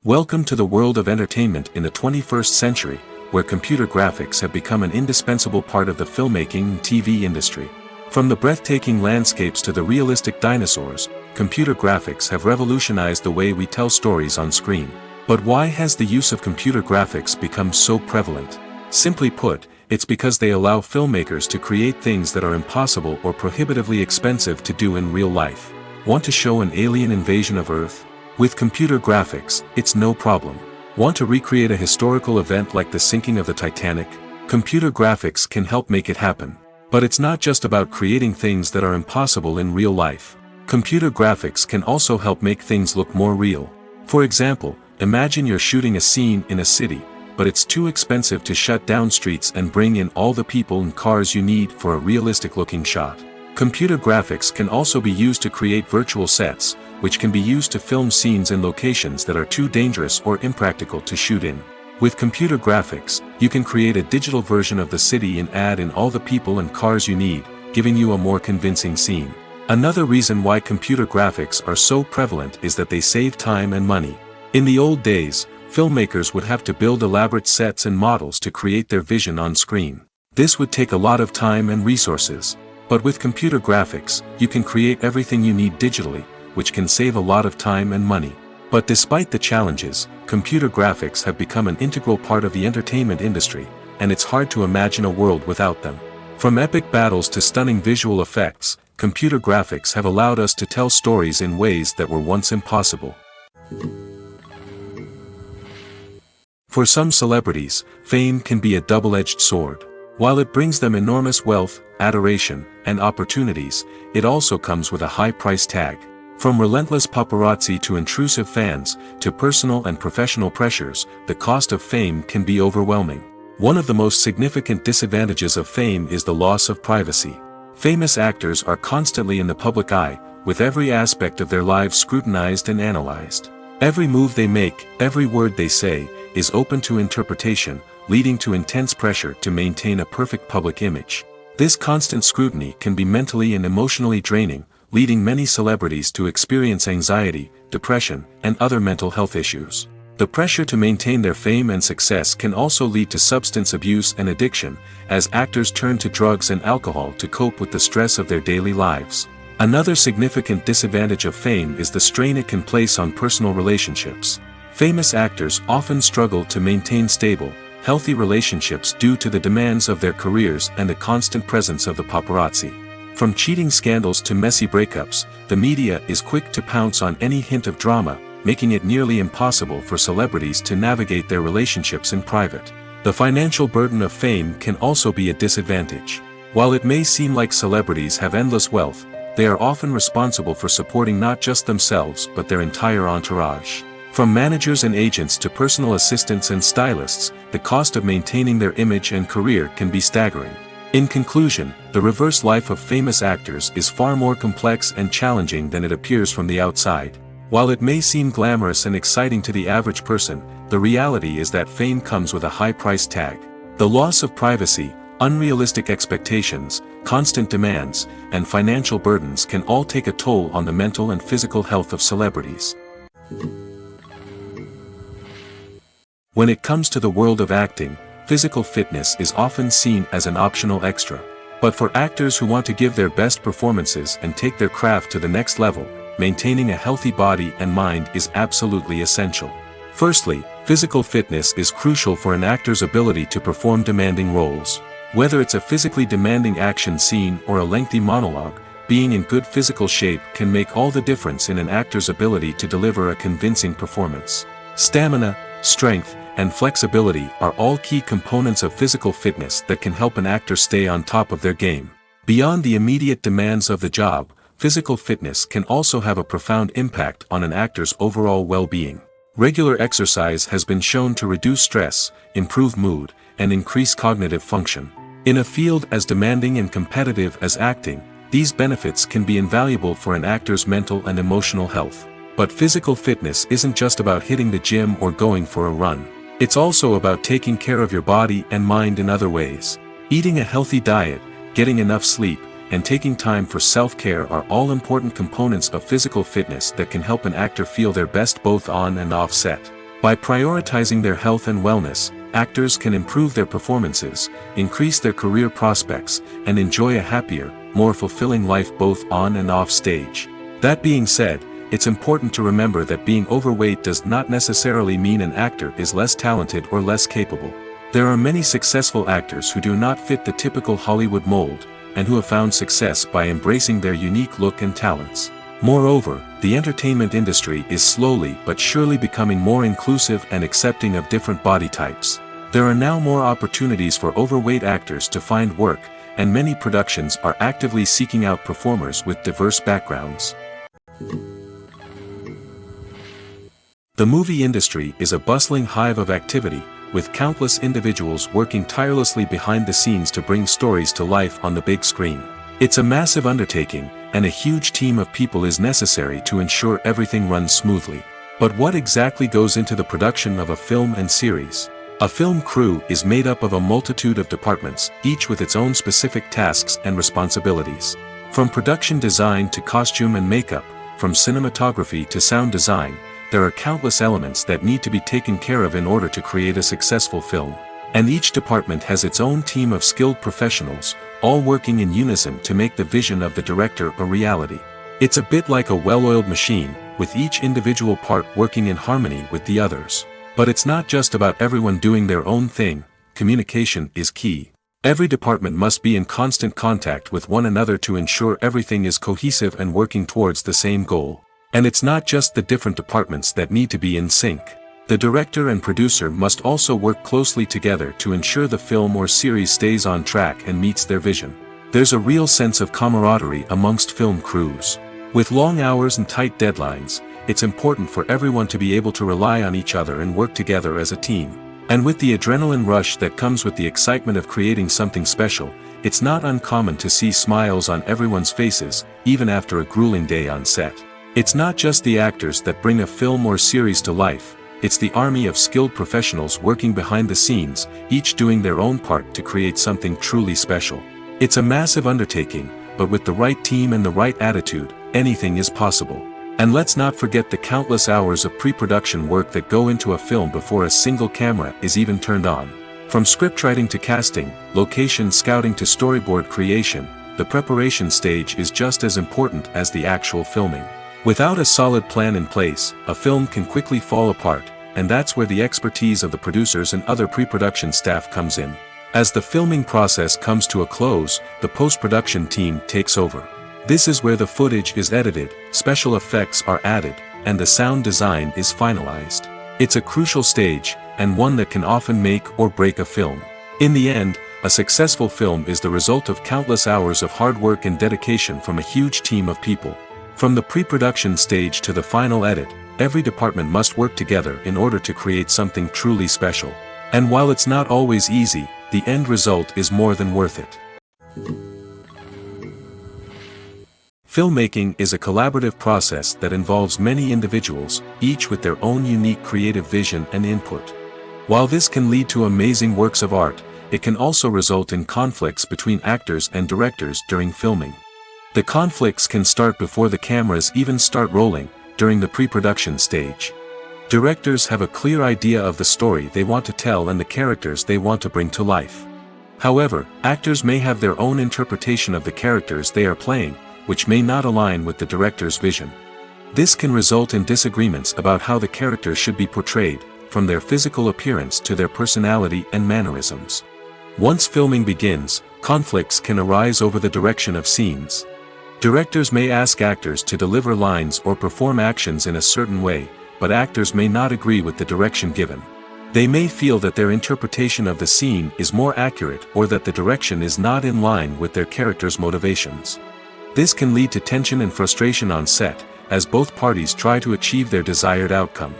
Welcome to the world of entertainment in the 21st century, where computer graphics have become an indispensable part of the filmmaking and TV industry. From the breathtaking landscapes to the realistic dinosaurs, computer graphics have revolutionized the way we tell stories on screen. But why has the use of computer graphics become so prevalent? Simply put, it's because they allow filmmakers to create things that are impossible or prohibitively expensive to do in real life. Want to show an alien invasion of Earth? With computer graphics, it's no problem. Want to recreate a historical event like the sinking of the Titanic? Computer graphics can help make it happen. But it's not just about creating things that are impossible in real life. Computer graphics can also help make things look more real. For example, imagine you're shooting a scene in a city, but it's too expensive to shut down streets and bring in all the people and cars you need for a realistic-looking shot. Computer graphics can also be used to create virtual sets, which can be used to film scenes in locations that are too dangerous or impractical to shoot in. With computer graphics, you can create a digital version of the city and add in all the people and cars you need, giving you a more convincing scene. Another reason why computer graphics are so prevalent is that they save time and money. In the old days, filmmakers would have to build elaborate sets and models to create their vision on screen. This would take a lot of time and resources. But with computer graphics, you can create everything you need digitally, which can save a lot of time and money. But despite the challenges, computer graphics have become an integral part of the entertainment industry, and it's hard to imagine a world without them. From epic battles to stunning visual effects, computer graphics have allowed us to tell stories in ways that were once impossible. For some celebrities, fame can be a double-edged sword. While it brings them enormous wealth, adoration, and opportunities, it also comes with a high price tag. From relentless paparazzi to intrusive fans, to personal and professional pressures, the cost of fame can be overwhelming. One of the most significant disadvantages of fame is the loss of privacy. Famous actors are constantly in the public eye, with every aspect of their lives scrutinized and analyzed. Every move they make, every word they say, is open to interpretation, leading to intense pressure to maintain a perfect public image. This constant scrutiny can be mentally and emotionally draining, leading many celebrities to experience anxiety, depression, and other mental health issues. The pressure to maintain their fame and success can also lead to substance abuse and addiction, as actors turn to drugs and alcohol to cope with the stress of their daily lives. Another significant disadvantage of fame is the strain it can place on personal relationships. Famous actors often struggle to maintain stable, healthy relationships due to the demands of their careers and the constant presence of the paparazzi. From cheating scandals to messy breakups, the media is quick to pounce on any hint of drama, making it nearly impossible for celebrities to navigate their relationships in private. The financial burden of fame can also be a disadvantage. While it may seem like celebrities have endless wealth, they are often responsible for supporting not just themselves but their entire entourage. From managers and agents to personal assistants and stylists, the cost of maintaining their image and career can be staggering. In conclusion, the reverse life of famous actors is far more complex and challenging than it appears from the outside. While it may seem glamorous and exciting to the average person, the reality is that fame comes with a high price tag. The loss of privacy, Unrealistic expectations, constant demands, and financial burdens can all take a toll on the mental and physical health of celebrities. When it comes to the world of acting, physical fitness is often seen as an optional extra. But for actors who want to give their best performances and take their craft to the next level, maintaining a healthy body and mind is absolutely essential. Firstly, physical fitness is crucial for an actor's ability to perform demanding roles. Whether it's a physically demanding action scene or a lengthy monologue, being in good physical shape can make all the difference in an actor's ability to deliver a convincing performance. Stamina, strength, and flexibility are all key components of physical fitness that can help an actor stay on top of their game. Beyond the immediate demands of the job, physical fitness can also have a profound impact on an actor's overall well-being. Regular exercise has been shown to reduce stress, improve mood, and increase cognitive function. In a field as demanding and competitive as acting, these benefits can be invaluable for an actor's mental and emotional health. But physical fitness isn't just about hitting the gym or going for a run. It's also about taking care of your body and mind in other ways. Eating a healthy diet, getting enough sleep, and taking time for self-care are all important components of physical fitness that can help an actor feel their best both on and off set. By prioritizing their health and wellness, actors can improve their performances, increase their career prospects, and enjoy a happier, more fulfilling life both on and off stage. That being said, it's important to remember that being overweight does not necessarily mean an actor is less talented or less capable. There are many successful actors who do not fit the typical Hollywood mold, and who have found success by embracing their unique look and talents. Moreover, the entertainment industry is slowly but surely becoming more inclusive and accepting of different body types. There are now more opportunities for overweight actors to find work, and many productions are actively seeking out performers with diverse backgrounds. The movie industry is a bustling hive of activity, with countless individuals working tirelessly behind the scenes to bring stories to life on the big screen. It's a massive undertaking, and a huge team of people is necessary to ensure everything runs smoothly. But what exactly goes into the production of a film and series? A film crew is made up of a multitude of departments, each with its own specific tasks and responsibilities. From production design to costume and makeup, from cinematography to sound design, there are countless elements that need to be taken care of in order to create a successful film. And each department has its own team of skilled professionals, all working in unison to make the vision of the director a reality. It's a bit like a well-oiled machine, with each individual part working in harmony with the others. But it's not just about everyone doing their own thing. Communication is key. Every department must be in constant contact with one another to ensure everything is cohesive and working towards the same goal. And it's not just the different departments that need to be in sync. The director and producer must also work closely together to ensure the film or series stays on track and meets their vision. There's a real sense of camaraderie amongst film crews. With long hours and tight deadlines, it's important for everyone to be able to rely on each other and work together as a team. And with the adrenaline rush that comes with the excitement of creating something special, it's not uncommon to see smiles on everyone's faces, even after a grueling day on set. It's not just the actors that bring a film or series to life, it's the army of skilled professionals working behind the scenes, each doing their own part to create something truly special. It's a massive undertaking, but with the right team and the right attitude, anything is possible. And let's not forget the countless hours of pre-production work that go into a film before a single camera is even turned on. From scriptwriting to casting, location scouting to storyboard creation, the preparation stage is just as important as the actual filming. Without a solid plan in place, a film can quickly fall apart, and that's where the expertise of the producers and other pre-production staff comes in. As the filming process comes to a close, the post-production team takes over. This is where the footage is edited, special effects are added, and the sound design is finalized. It's a crucial stage, and one that can often make or break a film. In the end, a successful film is the result of countless hours of hard work and dedication from a huge team of people. From the pre-production stage to the final edit, every department must work together in order to create something truly special. And while it's not always easy, the end result is more than worth it. Filmmaking is a collaborative process that involves many individuals, each with their own unique creative vision and input. While this can lead to amazing works of art, it can also result in conflicts between actors and directors during filming. The conflicts can start before the cameras even start rolling, during the pre-production stage. Directors have a clear idea of the story they want to tell and the characters they want to bring to life. However, actors may have their own interpretation of the characters they are playing, which may not align with the director's vision. This can result in disagreements about how the characters should be portrayed, from their physical appearance to their personality and mannerisms. Once filming begins, conflicts can arise over the direction of scenes. Directors may ask actors to deliver lines or perform actions in a certain way, but actors may not agree with the direction given. They may feel that their interpretation of the scene is more accurate or that the direction is not in line with their character's motivations. This can lead to tension and frustration on set, as both parties try to achieve their desired outcome.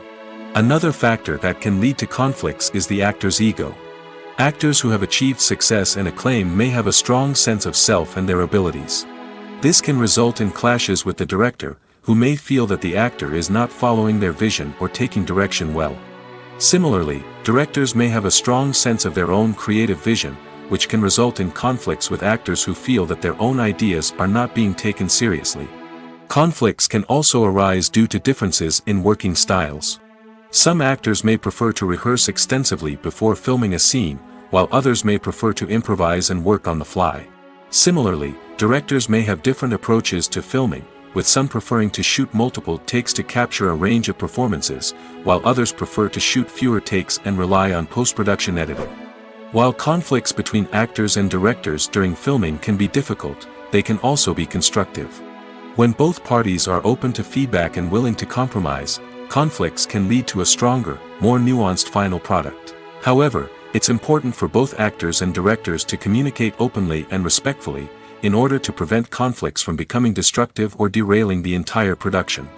Another factor that can lead to conflicts is the actor's ego. Actors who have achieved success and acclaim may have a strong sense of self and their abilities. This can result in clashes with the director, who may feel that the actor is not following their vision or taking direction well. Similarly, directors may have a strong sense of their own creative vision, which can result in conflicts with actors who feel that their own ideas are not being taken seriously. Conflicts can also arise due to differences in working styles. Some actors may prefer to rehearse extensively before filming a scene, while others may prefer to improvise and work on the fly. Similarly, directors may have different approaches to filming, with some preferring to shoot multiple takes to capture a range of performances, while others prefer to shoot fewer takes and rely on post-production editing. While conflicts between actors and directors during filming can be difficult, they can also be constructive. When both parties are open to feedback and willing to compromise, conflicts can lead to a stronger, more nuanced final product. However, it's important for both actors and directors to communicate openly and respectfully, in order to prevent conflicts from becoming destructive or derailing the entire production.